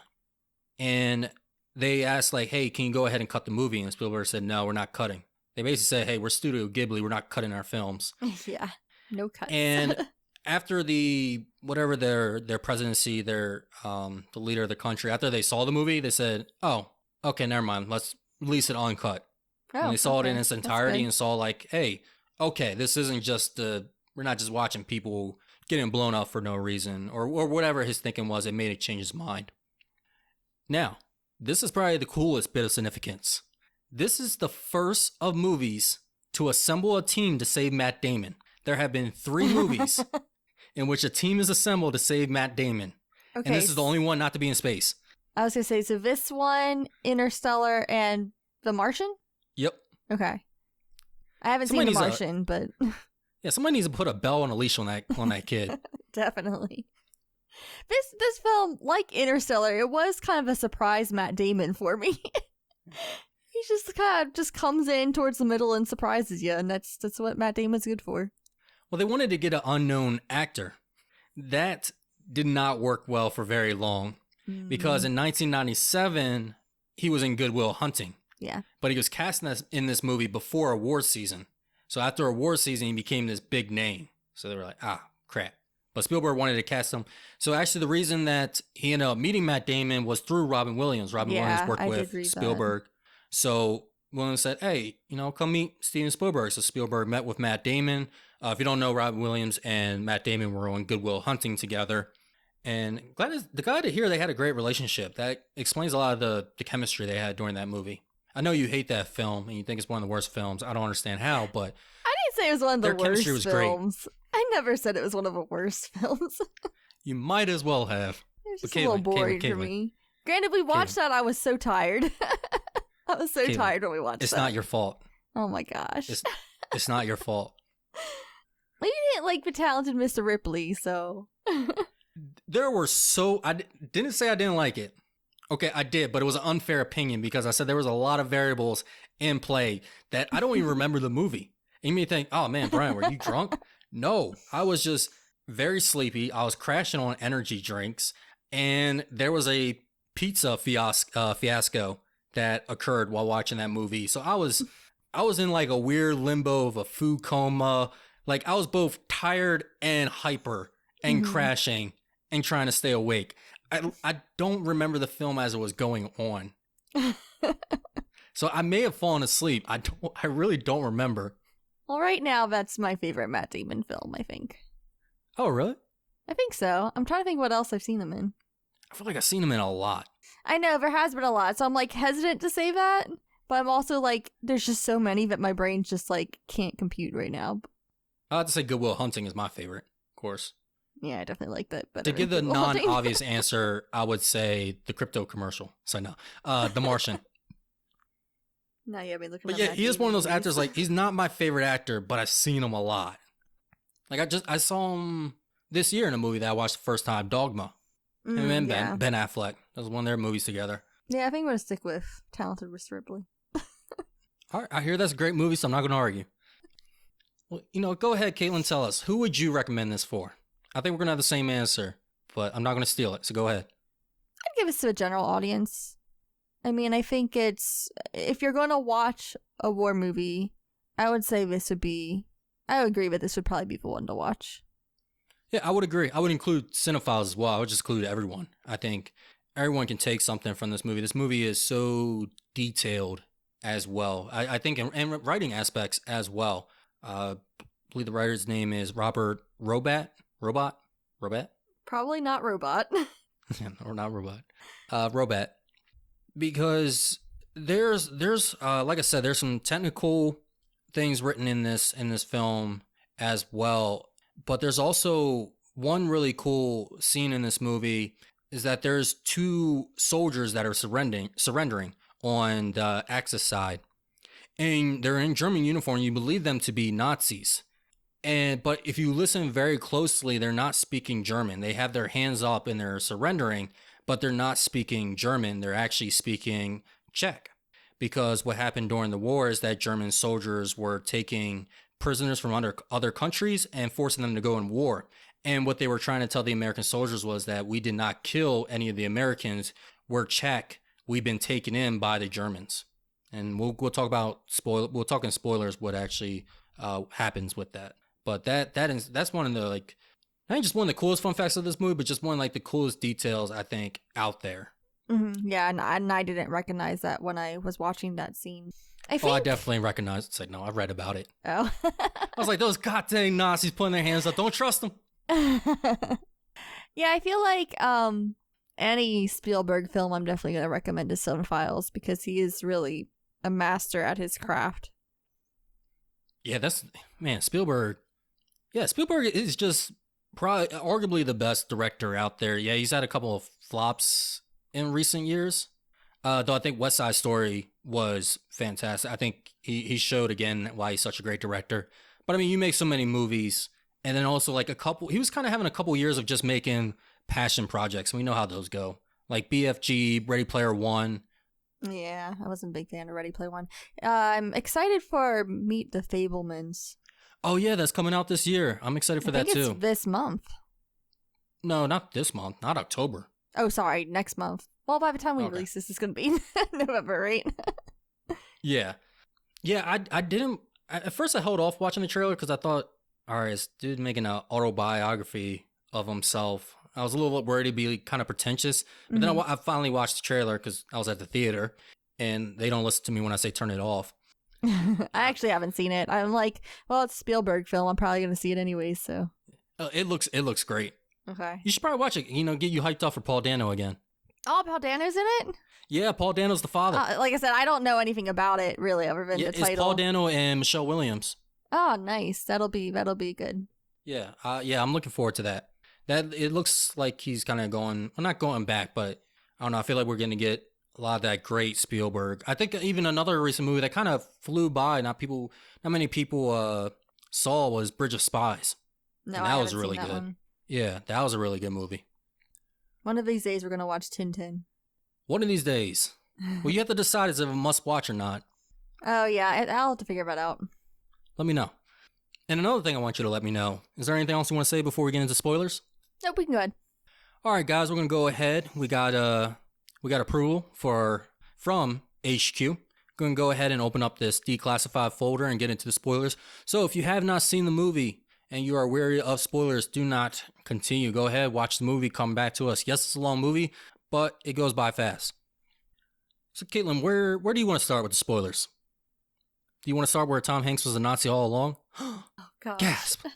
And they asked like, hey, can you go ahead and cut the movie? And Spielberg said, no, we're not cutting. They basically said, hey, we're Studio Ghibli, we're not cutting our films. Yeah, no cuts. And after whatever their presidency, the leader of the country, after they saw the movie, they said, oh, okay, never mind. Let's release it uncut. Oh, and they saw it in okay. its entirety and saw like, hey, okay, this isn't just we're not just watching people getting blown up for no reason or whatever his thinking was. It made it change his mind. Now, this is probably the coolest bit of significance. This is the first of movies to assemble a team to save Matt Damon. There have been 3 movies in which a team is assembled to save Matt Damon. Okay. And this is the only one not to be in space. I was going to say, so this one, Interstellar, and The Martian? Yep. Okay. I haven't seen The Martian, but... Yeah, somebody needs to put a bell on a leash on that kid. Definitely. This film, like Interstellar, it was kind of a surprise Matt Damon for me. He just kind of just comes in towards the middle and surprises you, and that's what Matt Damon's good for. Well, they wanted to get an unknown actor. That did not work well for very long, because in 1997, he was in Good Will Hunting. Yeah. But he was cast in this movie before award season. So after award season, he became this big name. So they were like, crap. But Spielberg wanted to cast him. So actually the reason that he ended up meeting Matt Damon was through Robin Williams. Robin Williams worked with Spielberg. So Williams said, hey, come meet Steven Spielberg. So Spielberg met with Matt Damon. If you don't know, Robin Williams and Matt Damon were on Good Will Hunting together. And glad to hear they had a great relationship. That explains a lot of the chemistry they had during that movie. I know you hate that film and you think it's one of the worst films. I don't understand how, but I didn't say it was one of the worst was films. Great. I never said it was one of the worst films. You might as well have. It was just a little boring for me. Granted, we watched that. I was so tired. I was so Caitlin, tired when we watched It's that. not your fault. Oh my gosh. It's not your fault. Well, you didn't like the talented Mr. Ripley, so. I didn't say I didn't like it. Okay, I did, but it was an unfair opinion because I said there was a lot of variables in play that I don't even remember the movie. And you may think, oh man, Brian, were you drunk? No, I was just very sleepy. I was crashing on energy drinks, and there was a pizza fiasco that occurred while watching that movie. So I was in like a weird limbo of a food coma. Like I was both tired and hyper and crashing and trying to stay awake. I don't remember the film as it was going on. So I may have fallen asleep. I really don't remember. Well, right now, that's my favorite Matt Damon film, I think. Oh, really? I think so. I'm trying to think what else I've seen him in. I feel like I've seen him in a lot. I know, there has been a lot, so I'm like hesitant to say that, but I'm also like, there's just so many that my brain just like can't compute right now. I have to say Good Will Hunting is my favorite, of course. Yeah, I definitely like that better. To give the non-obvious answer, I would say the crypto commercial. So no, The Martian. No, yeah, I mean, looking But at yeah, Matt he is one of those Damon actors, like, he's not my favorite actor, but I've seen him a lot. Like, I saw him this year in a movie that I watched the first time, Dogma. Him and yeah. Ben Affleck. That was one of their movies together. Yeah, I think I'm going to stick with Talented Mr. Ripley. All right, I hear that's a great movie, so I'm not going to argue. Well, go ahead, Caitlin, tell us. Who would you recommend this for? I think we're going to have the same answer, but I'm not going to steal it, so go ahead. I'd give this to a general audience. I mean, I think if you're going to watch a war movie, I would say I would agree that this would probably be the one to watch. Yeah, I would agree. I would include cinephiles as well. I would just include everyone. I think everyone can take something from this movie. This movie is so detailed as well. I think in writing aspects as well. I believe the writer's name is Robert Robat? Probably not Robot. Or not Robot. Robat. Because there's like I said, there's some technical things written in this film as well. But there's also one really cool scene in this movie is that there's two soldiers that are surrendering on the Axis side. And they're in German uniform. You believe them to be Nazis. But if you listen very closely, they're not speaking German. They have their hands up and they're surrendering, but they're not speaking German. They're actually speaking Czech. Because what happened during the war is that German soldiers were taking prisoners from other countries and forcing them to go in war. And what they were trying to tell the American soldiers was that we did not kill any of the Americans. We're Czech. We've been taken in by the Germans. And we'll talk about we'll talk in spoilers what actually happens with that. But that's one of the, like, not just one of the coolest fun facts of this movie, but just one of, like, the coolest details I think out there. Mm-hmm. Yeah, and I didn't recognize that when I was watching that scene. I definitely recognized it. It's like, no, I read about it. Oh. I was like, those goddamn Nazis putting their hands up. Don't trust them. Yeah, I feel like any Spielberg film I'm definitely going to recommend to Cinephiles because he is really a master at his craft. Yeah, Spielberg. Yeah, Spielberg is just probably arguably the best director out there. Yeah, he's had a couple of flops in recent years. Though I think West Side Story was fantastic. I think he showed again why he's such a great director. But I mean, you make so many movies, and then also like he was kind of having a couple years of just making passion projects. And we know how those go. Like BFG, Ready Player One. Yeah, I wasn't a big fan of Ready Player One. I'm excited for Meet the Fabelmans. Oh yeah, that's coming out this year. I'm excited for that too. It's this month. No, not this month. Not October. Oh, sorry, next month. Well, by the time we release this, it's going to be November, right? Yeah. I didn't. At first, I held off watching the trailer because I thought, all right, this dude making an autobiography of himself. I was a little worried it'd be kind of pretentious. But then I finally watched the trailer because I was at the theater, and they don't listen to me when I say turn it off. I actually haven't seen it. I'm like, well, it's a Spielberg film. I'm probably going to see it anyway, so. It looks great. Okay. You should probably watch it. Get you hyped up for Paul Dano again. Oh, Paul Dano's in it? Yeah, Paul Dano's the father. Like I said, I don't know anything about it really, other than the title. It's Paul Dano and Michelle Williams. Oh, nice. That'll be good. Yeah, I'm looking forward to that. It looks like he's kind of going, well, not going back, but I don't know. I feel like we're going to get A lot of that great Spielberg. I think even another recent movie that kind of flew by, not many people saw, was Bridge of Spies. No, And I that haven't was really seen that good. one. Yeah, that was a really good movie. One of these days, we're gonna watch Tintin. One of these days. Well, you have to decide is it a must watch or not. Oh yeah, I'll have to figure that out. Let me know. And another thing I want you to let me know. Is there anything else you want to say before we get into spoilers? Nope, we can go ahead. All right, guys, we're gonna go ahead. We got approval from HQ. Going to go ahead and open up this declassified folder and get into the spoilers. So if you have not seen the movie and you are wary of spoilers, do not continue. Go ahead, watch the movie, come back to us. Yes, it's a long movie, but it goes by fast. So Caitlyn, where do you want to start with the spoilers? Do you want to start where Tom Hanks was a Nazi all along? Oh gosh. Gasp.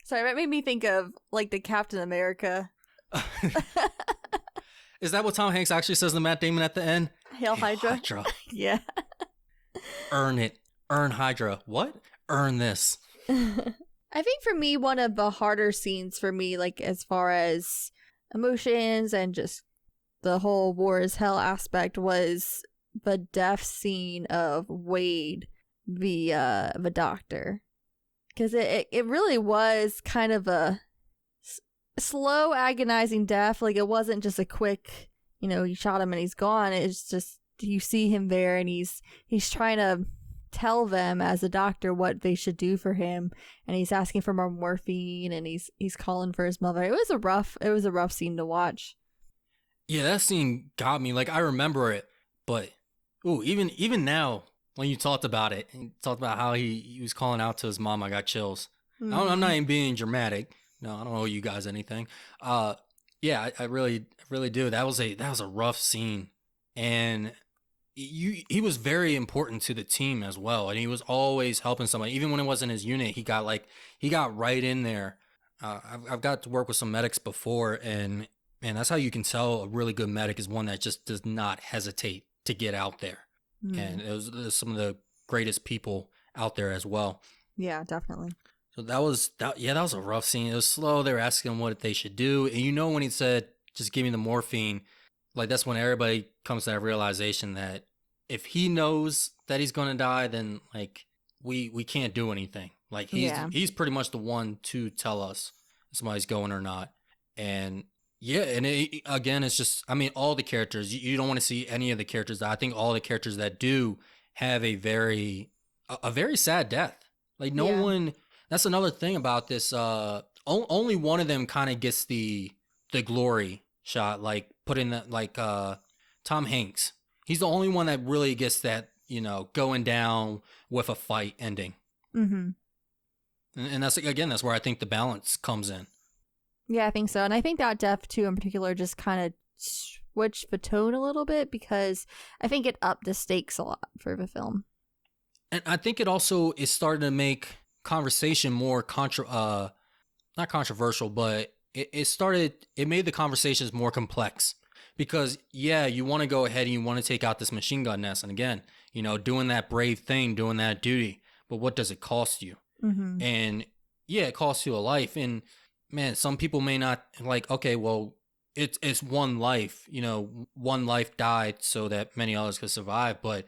Sorry, that made me think of like the Captain America. Is that what Tom Hanks actually says to Matt Damon at the end? Hail Hydra. Hydra. Yeah. Earn it. Earn Hydra. What? Earn this. I think for me, one of the harder scenes for me, like as far as emotions and just the whole war is hell aspect, was the death scene of Wade, the doctor. Because it really was kind of a slow, agonizing death. Like, it wasn't just a quick, you shot him and he's gone. It's just, you see him there and he's trying to tell them as a doctor what they should do for him, and he's asking for more morphine, and he's calling for his mother. It was a rough scene to watch. Yeah, that scene got me. Like, I remember it, but even now when you talked about it and talked about how he was calling out to his mom, I got chills. Mm-hmm. I'm not even being dramatic. No, I don't owe you guys anything. Yeah, I really do. That was a rough scene, and he was very important to the team as well, and he was always helping somebody. Even when it wasn't his unit, he got right in there. I've got to work with some medics before, and man, that's how you can tell a really good medic is one that just does not hesitate to get out there. Mm. And it was some of the greatest people out there as well. Yeah, definitely. So that was a rough scene. It was slow. They were asking him what they should do, and when he said, "Just give me the morphine," like that's when everybody comes to that realization that if he knows that he's gonna die, then like we can't do anything. Like he's pretty much the one to tell us if somebody's going or not. And yeah, and again, it's just, I mean, all the characters, you don't want to see any of the characters. I think all the characters that do have a very sad death. Like no one. That's another thing about this. Only one of them kind of gets the glory shot, like put in that, like Tom Hanks. He's the only one that really gets that, going down with a fight ending. Mm-hmm. And that's where I think the balance comes in. Yeah, I think so. And I think that death, too, in particular, just kind of switched the tone a little bit, because I think it upped the stakes a lot for the film. And I think it also is starting to make conversation more not controversial, but it made the conversations more complex. Because, yeah, you want to go ahead and you want to take out this machine gun nest. And again, doing that brave thing, doing that duty. But what does it cost you? Mm-hmm. And, yeah, it costs you a life. And, man, some people may not, like, okay, well, it's one life. One life died so that many others could survive. But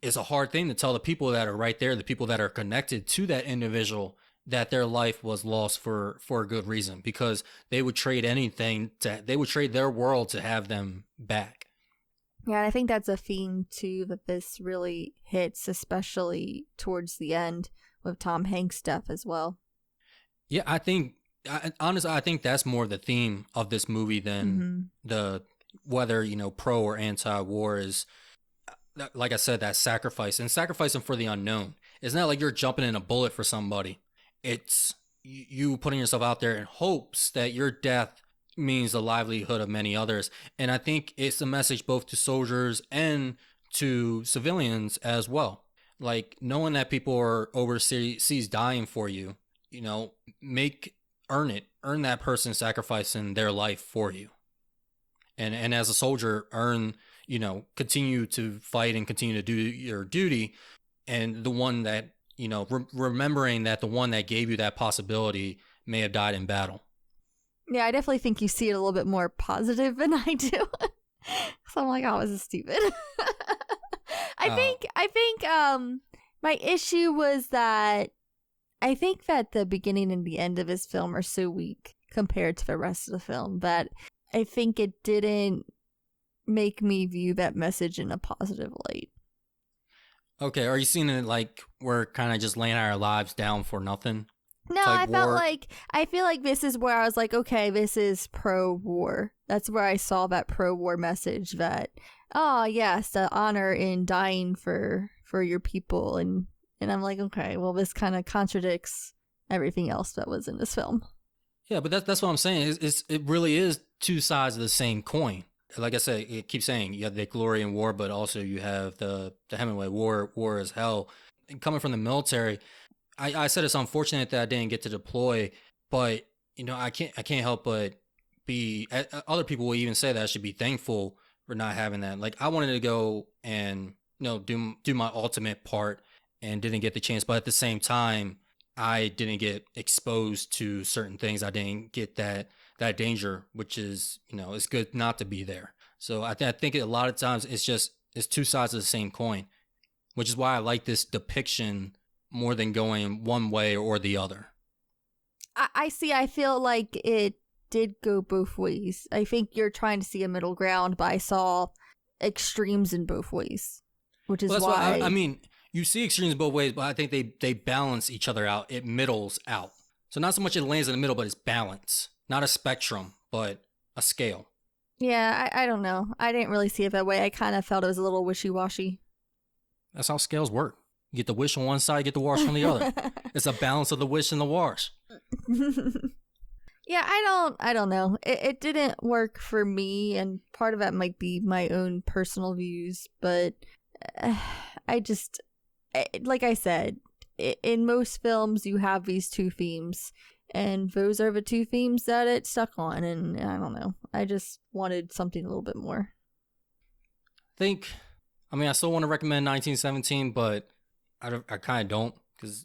it's a hard thing to tell the people that are right there, the people that are connected to that individual, that their life was lost for a good reason, because they would trade anything they would trade their world to have them back. Yeah, and I think that's a theme too that this really hits, especially towards the end with Tom Hanks' death as well. Yeah, honestly, I think that's more the theme of this movie than the whether pro or anti-war is. Like I said, that sacrificing for the unknown. It's not like you're jumping in a bullet for somebody. It's you putting yourself out there in hopes that your death means the livelihood of many others. And I think it's a message both to soldiers and to civilians as well. Like, knowing that people are overseas dying for you, earn that person sacrificing their life for you. And as a soldier, continue to fight and continue to do your duty. And the one that, remembering that the one that gave you that possibility may have died in battle. Yeah, I definitely think you see it a little bit more positive than I do. So I'm like, oh, this is stupid. Uh, I think my issue was that I think that the beginning and the end of his film are so weak compared to the rest of the film that I think it didn't make me view that message in a positive light. okay, are you seeing it like we're kind of just laying our lives down for nothing? No, Type war? I feel like this is where I was like, okay, this is pro-war. That's where I saw that pro-war message that, oh yes, the honor in dying for your people, and I'm like, okay, well, this kind of contradicts everything else that was in this film. Yeah, but that's what I'm saying. It really is two sides of the same coin. Like I said, it keeps saying you have the glory in war, but also you have the Hemingway war is hell. And coming from the military, I said it's unfortunate that I didn't get to deploy, but I can't help but be. Other people will even say that I should be thankful for not having that. Like I wanted to go and do my ultimate part and didn't get the chance, but at the same time, I didn't get exposed to certain things. I didn't get that danger, which is it's good not to be there. So I think a lot of times it's two sides of the same coin, which is why I like this depiction more than going one way or the other. I see. I feel like it did go both ways. I think you're trying to see a middle ground, but I saw extremes in both ways, which is Well, that's why. why I mean you see extremes both ways, but I think they balance each other out. It middles out. So not so much it lands in the middle, but it's balance, not a spectrum, but a scale. Yeah, I don't know. I didn't really see it that way. I kind of felt it was a little wishy-washy. That's how scales work. You get the wish on one side, you get the wash on the other. It's a balance of the wish and the wash. Yeah, I don't know. It didn't work for me, and part of that might be my own personal views, but I just, like I said, in most films you have these two themes, and those are the two themes that it stuck on, and I don't know. I just wanted something a little bit more. I still want to recommend 1917, but I kind of don't because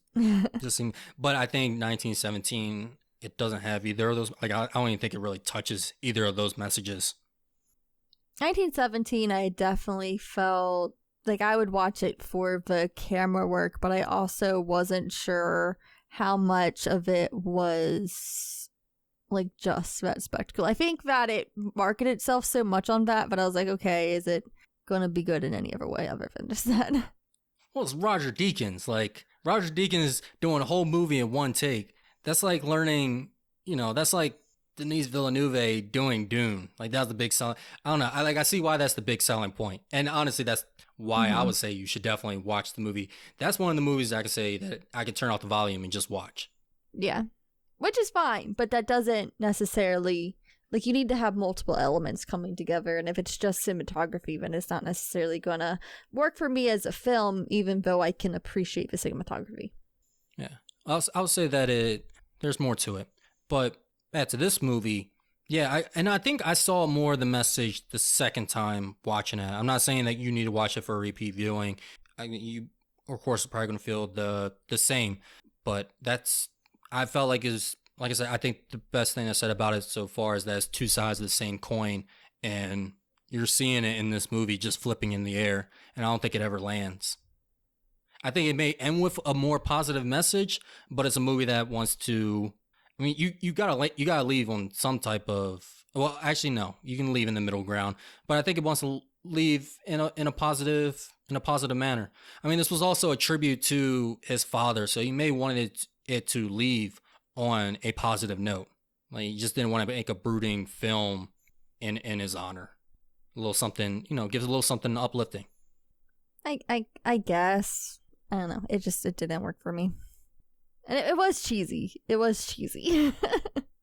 just seem. But I think 1917 it doesn't have either of those. Like I don't even think it really touches either of those messages. 1917, I definitely felt like I would watch it for the camera work, but I also wasn't sure how much of it was like just that spectacle. I think that it marketed itself so much on that, but I was like, okay, is it going to be good in any other way other than just that? Well, it's Roger Deakins. Like Roger Deakins is doing a whole movie in one take. That's like learning. That's like Denis Villeneuve doing Dune. Like that's the big selling. I don't know. I see why that's the big selling point. And honestly, that's why I would say you should definitely watch the movie. That's one of the movies I could say that I could turn off the volume and just watch. Yeah, which is fine, but that doesn't necessarily, like, you need to have multiple elements coming together, and if it's just cinematography, then it's not necessarily gonna work for me as a film, even though I can appreciate the cinematography. Yeah, I'll say that there's more to it, but back to this movie. Yeah, I think I saw more of the message the second time watching it. I'm not saying that you need to watch it for a repeat viewing. You, of course, are probably going to feel the same, but I felt like like I said, I think the best thing I said about it so far is that it's two sides of the same coin, and you're seeing it in this movie just flipping in the air, and I don't think it ever lands. I think it may end with a more positive message, but it's a movie that wants to. I mean, you gotta leave on some type of. Well, actually, no. You can leave in the middle ground, but I think it wants to leave in a positive manner. I mean, this was also a tribute to his father, so he may wanted it to leave on a positive note. Like he just didn't want to make a brooding film in his honor. A little something, gives a little something uplifting. I guess. I don't know. It didn't work for me. And it was cheesy. It was cheesy.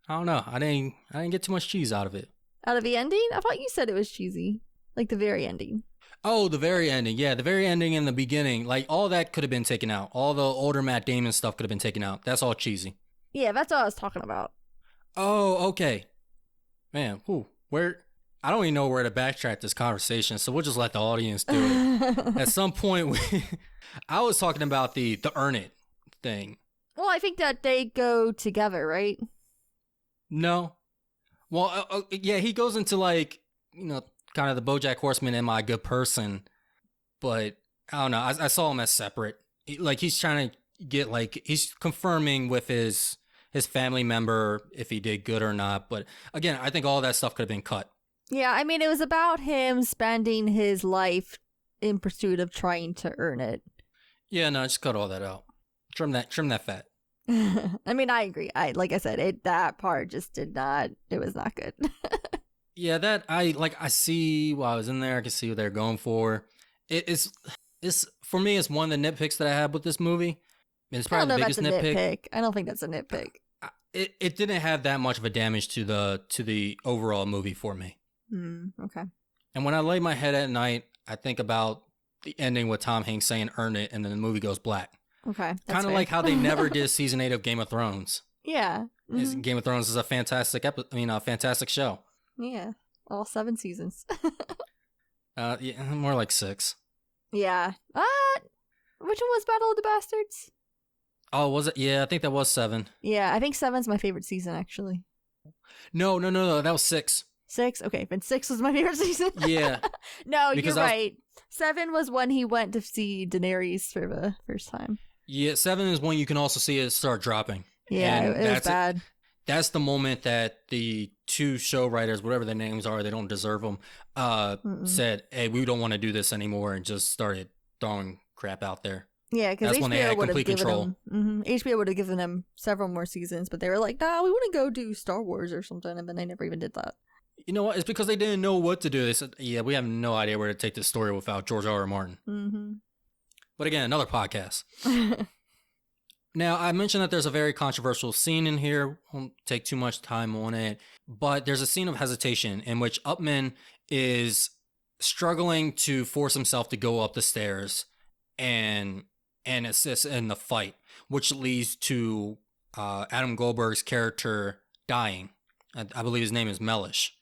I don't know. I didn't get too much cheese out of it. Out of the ending? I thought you said it was cheesy. Like the very ending. Oh, the very ending. Yeah, the very ending and the beginning. Like all that could have been taken out. All the older Matt Damon stuff could have been taken out. That's all cheesy. Yeah, that's what I was talking about. Oh, okay. Man, I don't even know where to backtrack this conversation, so we'll just let the audience do it. At some point, I was talking about the earn it thing. Well, I think that they go together, right? No. Well, yeah, he goes into like, kind of the BoJack Horseman, am I a good person? But I don't know. I saw him as separate. Like he's trying to get he's confirming with his family member if he did good or not. But again, I think all that stuff could have been cut. Yeah, I mean, it was about him spending his life in pursuit of trying to earn it. Yeah, no, just cut all that out. Trim that fat. I mean, I agree. Like I said, that part just did not. It was not good. Yeah, that I see while I was in there. I can see what they're going for. It's for me. It's one of the nitpicks that I have with this movie. It's probably the biggest nitpick. I don't think that's a nitpick. It didn't have that much of a damage to the overall movie for me. Okay. And when I lay my head at night, I think about the ending with Tom Hanks saying "earn it," and then the movie goes black. Okay. Kind of like how they never did season 8 of Game of Thrones. Yeah. Mm-hmm. Game of Thrones is a fantastic a fantastic show. Yeah. All 7 seasons. Yeah, more like 6. Yeah. Which one was Battle of the Bastards? Oh, was it? Yeah, I think that was 7. Yeah, I think 7's my favorite season, actually. No. That was 6. 6? Okay, then 6 was my favorite season. Yeah. No, you're right. 7 was when he went to see Daenerys for the first time. Yeah, 7 is when you can also see it start dropping. Yeah, it was bad. That's the moment that the 2 show writers, whatever their names are, they don't deserve them, said, hey, we don't want to do this anymore, and just started throwing crap out there. Yeah, because HBO would have given control. them, HBO would have given them several more seasons, but they were like, nah, we want to go do Star Wars or something, and then they never even did that. You know what? It's because they didn't know what to do. They said, yeah, we have no idea where to take this story without George R. R. Martin. Mm-hmm. But again, another podcast. Now, I mentioned that there's a very controversial scene in here. Won't take too much time on it. But there's a scene of hesitation in which Upman is struggling to force himself to go up the stairs and assist in the fight, which leads to Adam Goldberg's character dying. I believe his name is Mellish.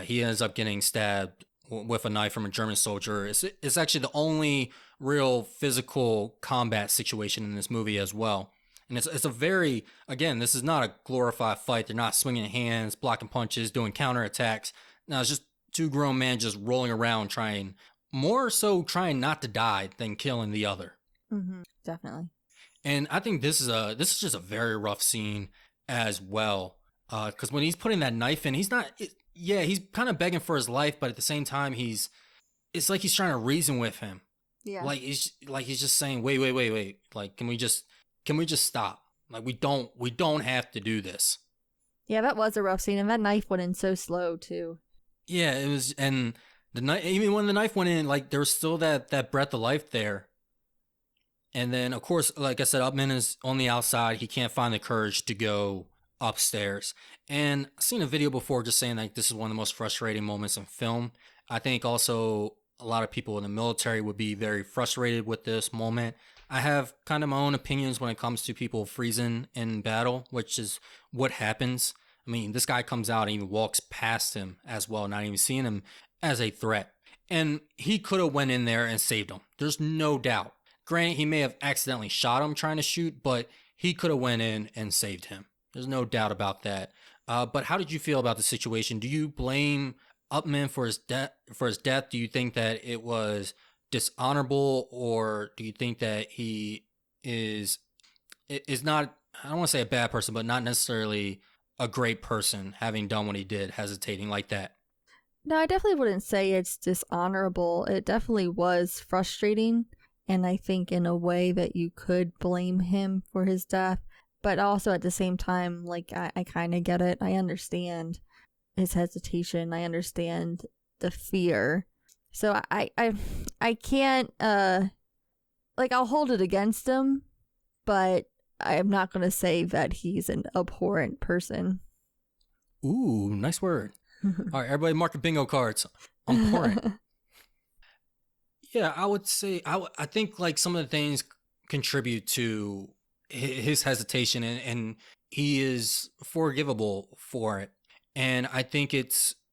He ends up getting stabbed with a knife from a German soldier. It's actually the only real physical combat situation in this movie as well. And it's a very, again, this is not a glorified fight. They're not swinging hands, blocking punches, doing counterattacks. No, it's just 2 grown men just rolling around trying not to die than killing the other. Mm-hmm, definitely. And I think this is just a very rough scene as well. Because when he's putting that knife in, he's kind of begging for his life, but at the same time, it's like he's trying to reason with him. Yeah. Like he's just saying, wait. Like, can we just stop? Like, we don't have to do this. Yeah, that was a rough scene, and that knife went in so slow too. Yeah, it was, and the knife, even when the knife went in, like there was still that breath of life there. And then, of course, like I said, Upman is on the outside. He can't find the courage to go upstairs. And I've seen a video before just saying like this is one of the most frustrating moments in film. I think also a lot of people in the military would be very frustrated with this moment. I have kind of my own opinions when it comes to people freezing in battle, which is what happens. I mean, this guy comes out and even walks past him as well, not even seeing him as a threat. And he could have went in there and saved him. There's no doubt. Granted, he may have accidentally shot him trying to shoot, but he could have went in and saved him. There's no doubt about that. But how did you feel about the situation? Do you blame Upman for his death? Do you think that it was dishonorable, or do you think that he is not, I don't want to say a bad person, but not necessarily a great person, having done what he did, hesitating like that? No, I definitely wouldn't say it's dishonorable. It definitely was frustrating, and I think in a way that you could blame him for his death. But also at the same time, like, I kind of get it. I understand his hesitation. I understand the fear. So I can't, I'll hold it against him, but I'm not going to say that he's an abhorrent person. Ooh, nice word. All right, everybody mark your bingo cards. Abhorrent. Yeah, I would say, I think like some of the things contribute to his hesitation, and he is forgivable for it. And I think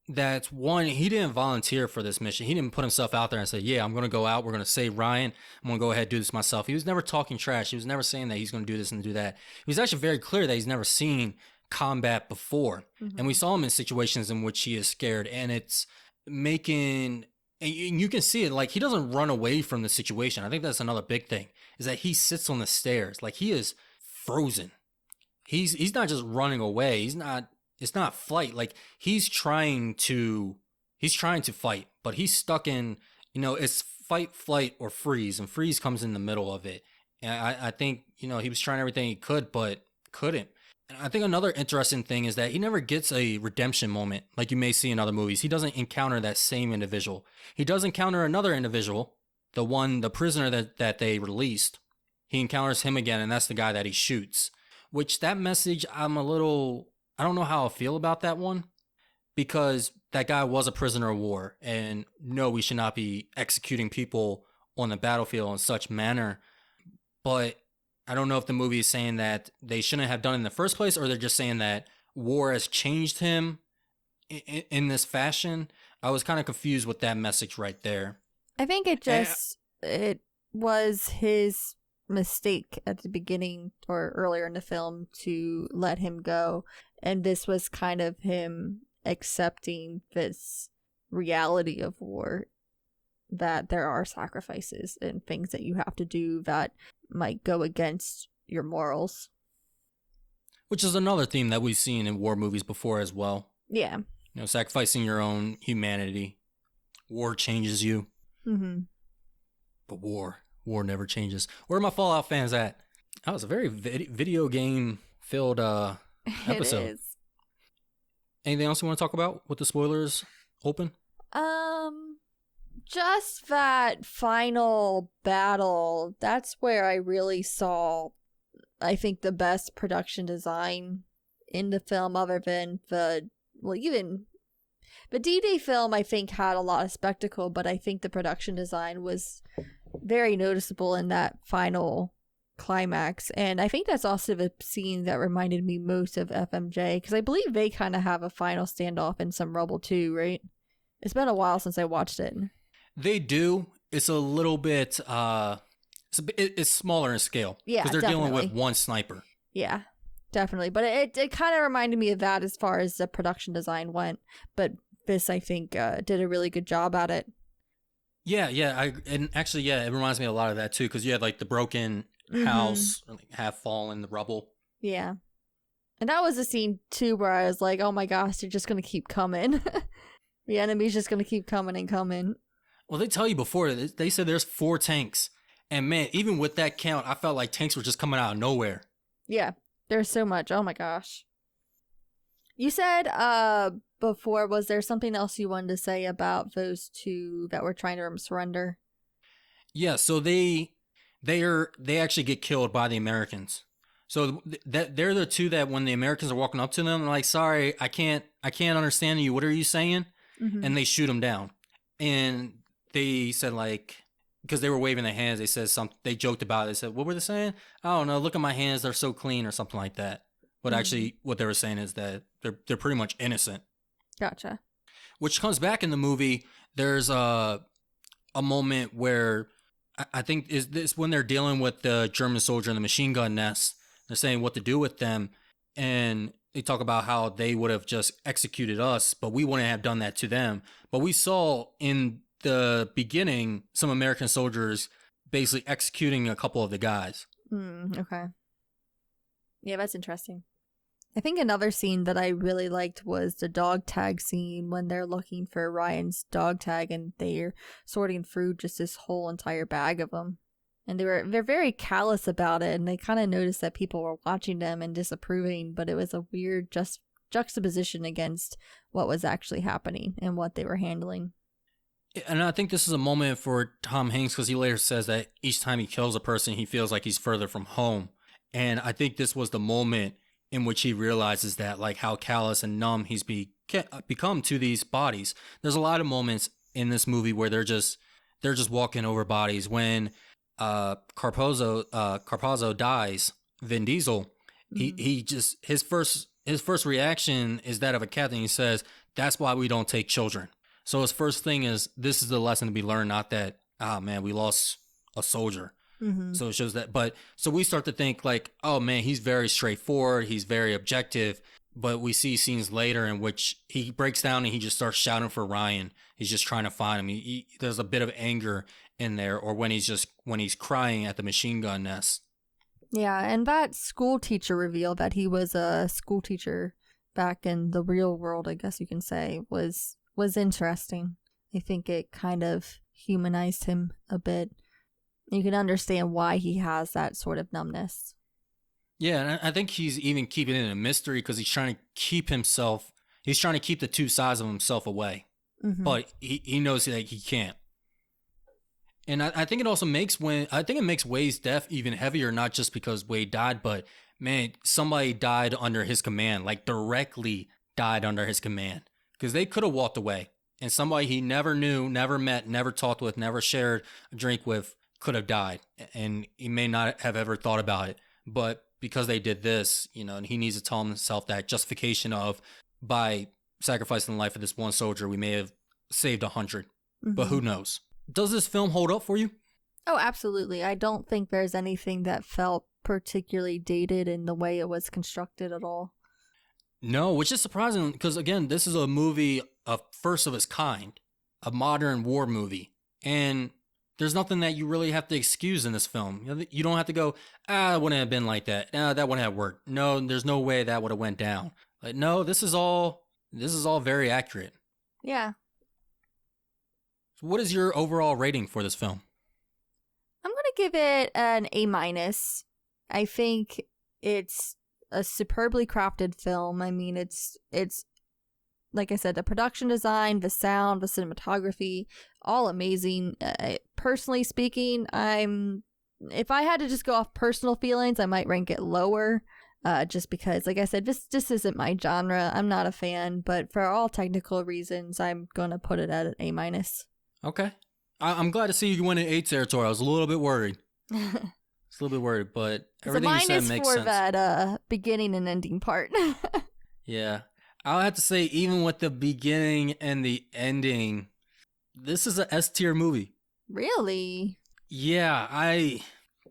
that's one, he didn't volunteer for this mission. He didn't put himself out there and say, yeah, I'm going to go out, we're going to save Ryan, I'm going to go ahead and do this myself. He was never talking trash. He was never saying that he's going to do this and do that. He was actually very clear that he's never seen combat before. Mm-hmm. And we saw him in situations in which he is scared, and it's making, and you can see it, like he doesn't run away from the situation. I think that's another big thing, is that he sits on the stairs like he is frozen. He's not just running away. It's not flight. Like he's trying to fight, but he's stuck in, it's fight, flight, or freeze, and freeze comes in the middle of it. And I think, he was trying everything he could, but couldn't. And I think another interesting thing is that he never gets a redemption moment like you may see in other movies. He doesn't encounter that same individual. He does encounter another individual, the prisoner that they released. He encounters him again, and that's the guy that he shoots. Which, that message, I don't know how I feel about that one, because that guy was a prisoner of war, and no, we should not be executing people on the battlefield in such manner. But I don't know if the movie is saying that they shouldn't have done it in the first place, or they're just saying that war has changed him in this fashion. I was kind of confused with that message right there. I think it was his mistake at the beginning or earlier in the film to let him go, and this was kind of him accepting this reality of war, that there are sacrifices and things that you have to do that might go against your morals. Which is another theme that we've seen in war movies before as well. Yeah. Sacrificing your own humanity. War changes you. Mm-hmm. But war never changes. Where are my Fallout fans at? That was a very video game filled episode. It is. Anything else you want to talk about with the spoilers open? Just that final battle, that's where I really saw, I think, the best production design in the film, other than even the D-Day film, I think, had a lot of spectacle, but I think the production design was very noticeable in that final climax. And I think that's also the scene that reminded me most of FMJ, because I believe they kind of have a final standoff in some rubble too, right? It's been a while since I watched it. They do. It's a little bit, it's smaller in scale. Yeah, because they're definitely dealing with one sniper. Yeah, definitely. But it kind of reminded me of that as far as the production design went. But this, I think, did a really good job at it. Yeah. It reminds me a lot of that too, because you had like the broken house, like half fallen, the rubble. Yeah. And that was a scene too where I was like, oh my gosh, they're just going to keep coming. The enemy's just going to keep coming and coming. Well, they tell you before, they said there's 4 tanks. And man, even with that count, I felt like tanks were just coming out of nowhere. Yeah, there's so much. Oh my gosh. You said before, was there something else you wanted to say about those two that were trying to surrender? Yeah, so they actually get killed by the Americans. So they're the two that when the Americans are walking up to them, they're like, sorry, I can't understand you. What are you saying? Mm-hmm. And they shoot them down. And they said, like, because they were waving their hands, they said something. They joked about it. They said, what were they saying? I don't know. Look at my hands. They're so clean, or something like that. But actually, what they were saying is that they're pretty much innocent. Gotcha. Which comes back in the movie. There's a moment where I think is this when they're dealing with the German soldier in the machine gun nest. They're saying what to do with them, and they talk about how they would have just executed us, but we wouldn't have done that to them. But we saw in the beginning some American soldiers basically executing a couple of the guys. Okay. Yeah, that's interesting. I think another scene that I really liked was the dog tag scene when they're looking for Ryan's dog tag and they're sorting through just this whole entire bag of them. And they're very callous about it, and they kind of noticed that people were watching them and disapproving, but it was a weird juxtaposition against what was actually happening and what they were handling. And I think this is a moment for Tom Hanks, because he later says that each time he kills a person, he feels like he's further from home. And I think this was the moment in which he realizes that, like, how callous and numb he's become to these bodies. There's a lot of moments in this movie where they're just walking over bodies. When Carpazzo dies, Vin Diesel, he just his first reaction is that of a captain. He says, "That's why we don't take children." So his first thing is, this is the lesson to be learned, not that, man, we lost a soldier. So it shows that. But so we start to think like, oh man, he's very straightforward. He's very objective. but we see scenes later in which he breaks down and he just starts shouting for Ryan. He's just trying to find him. There's a bit of anger in there, or when he's crying at the machine gun nest. Yeah, and that school teacher reveal that he was a school teacher back in the real world, I guess you can say, was interesting. I think it kind of humanized him a bit. You can understand why he has that sort of numbness. Yeah, and I think he's even keeping it a mystery because he's trying to keep the two sides of himself away. Mm-hmm. But he knows that he can't. And I think it also makes Wade's death even heavier, not just because Wade died, but man, somebody died under his command, like directly died under his command. Because they could have walked away, and somebody he never knew, never met, never talked with, never shared a drink with could have died. And he may not have ever thought about it. But because they did this, and he needs to tell himself that justification of, by sacrificing the life of this one soldier, we may have saved 100. Mm-hmm. But who knows? Does this film hold up for you? Oh, absolutely. I don't think there's anything that felt particularly dated in the way it was constructed at all. No, which is surprising because, again, this is a movie, a first of its kind, a modern war movie. And there's nothing that you really have to excuse in this film. You don't have to go, it wouldn't have been like that. That wouldn't have worked. No, there's no way that would have went down. Like, no, this is all very accurate. Yeah. What is your overall rating for this film? I'm going to give it an A-. I think it's a superbly crafted film. I mean, it's like I said, the production design, the sound, the cinematography, all amazing. Personally speaking, if I had to just go off personal feelings, I might rank it lower. Just because, like I said, this isn't my genre. I'm not a fan, but for all technical reasons, I'm going to put it at an A-. Okay. I'm glad to see you went in A territory. I was a little bit worried. But everything you said makes sense. It's a minus for that beginning and ending part. Yeah. I'll have to say, even with the beginning and the ending, this is a S tier movie. Really? Yeah.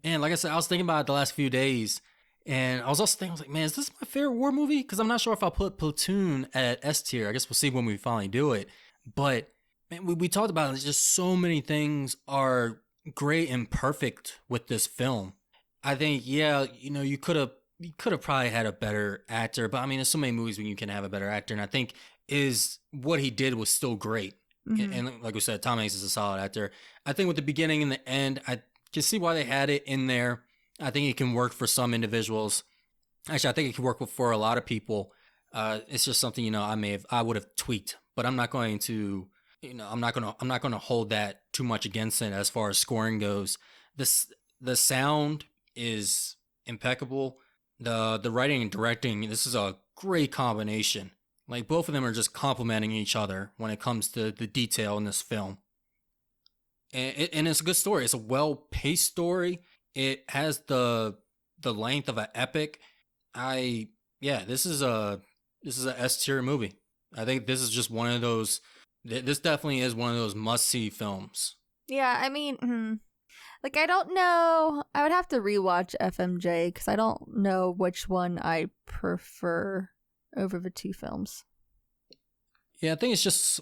Like I said, I was thinking about it the last few days, and I was also thinking, I was like, man, is this my favorite war movie? Because I'm not sure if I'll put Platoon at S tier. I guess we'll see when we finally do it. But man, we talked about it. There's just so many things are great and perfect with this film. I think, yeah, you could have probably had a better actor, but I mean, there's so many movies when you can have a better actor, and I think what he did was still great. Mm-hmm. And like we said, Tom Hanks is a solid actor. I think with the beginning and the end, I can see why they had it in there. I think it can work for some individuals. Actually, I think it can work for a lot of people. It's just something, I would have tweaked, but I'm not going to. I'm not gonna hold that too much against it as far as scoring goes. The sound is impeccable. The writing and directing, this is a great combination. Like, both of them are just complementing each other when it comes to the detail in this film. And it's a good story. It's a well-paced story. It has the length of an epic. This is a S tier movie. I think this is just one of those. This definitely is one of those must-see films. Yeah, I mean, I don't know. I would have to rewatch FMJ because I don't know which one I prefer over the two films. Yeah, I think it's just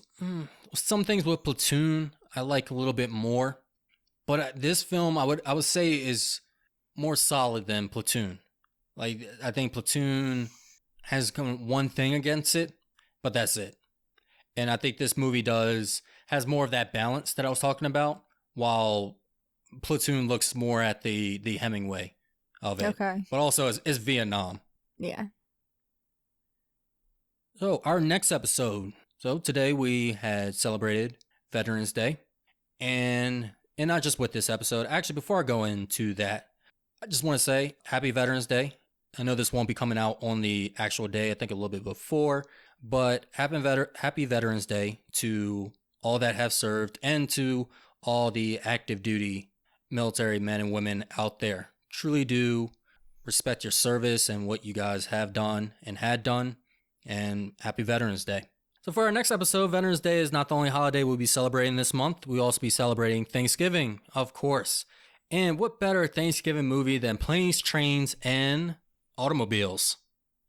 some things with Platoon I like a little bit more, but this film I would say is more solid than Platoon. Like, I think Platoon has one thing against it, but that's it. And I think this movie has more of that balance that I was talking about, while Platoon looks more at the Hemingway of it. Okay. But also is Vietnam. Yeah. So our next episode. So today we had celebrated Veterans Day. And not just with this episode. Actually, before I go into that, I just want to say Happy Veterans Day. I know this won't be coming out on the actual day. I think a little bit before. But happy Veterans Day to all that have served and to all the active duty military men and women out there. Truly do respect your service and what you guys have done and had done. And happy Veterans Day. So for our next episode, Veterans Day is not the only holiday we'll be celebrating this month. We'll also be celebrating Thanksgiving, of course. And what better Thanksgiving movie than Planes, Trains, and Automobiles?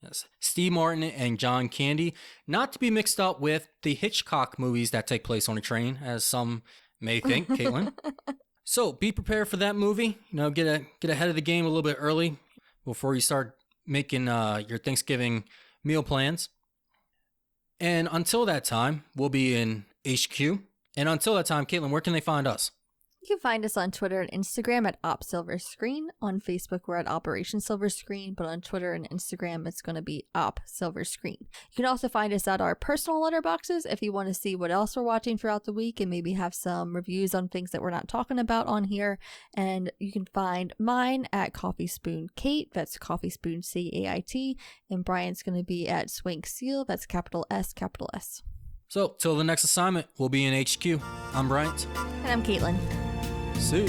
Yes. Steve Martin and John Candy, not to be mixed up with the Hitchcock movies that take place on a train, as some may think, Caitlyn. So be prepared for that movie. Get ahead of the game a little bit early before you start making your Thanksgiving meal plans. And until that time, we'll be in HQ. And until that time, Caitlyn, where can they find us? You can find us on Twitter and Instagram at OpSilverScreen. On Facebook, we're at Operation Silver Screen, but on Twitter and Instagram, it's going to be OpSilverScreen. You can also find us at our personal letterboxes if you want to see what else we're watching throughout the week and maybe have some reviews on things that we're not talking about on here. And you can find mine at Coffee Spoon Kate, that's Coffee Spoon CAIT, and Brian's going to be at Swank Seal, that's capital S, capital S. So, till the next assignment, we'll be in HQ. I'm Bryant. And I'm Caitlyn. See you.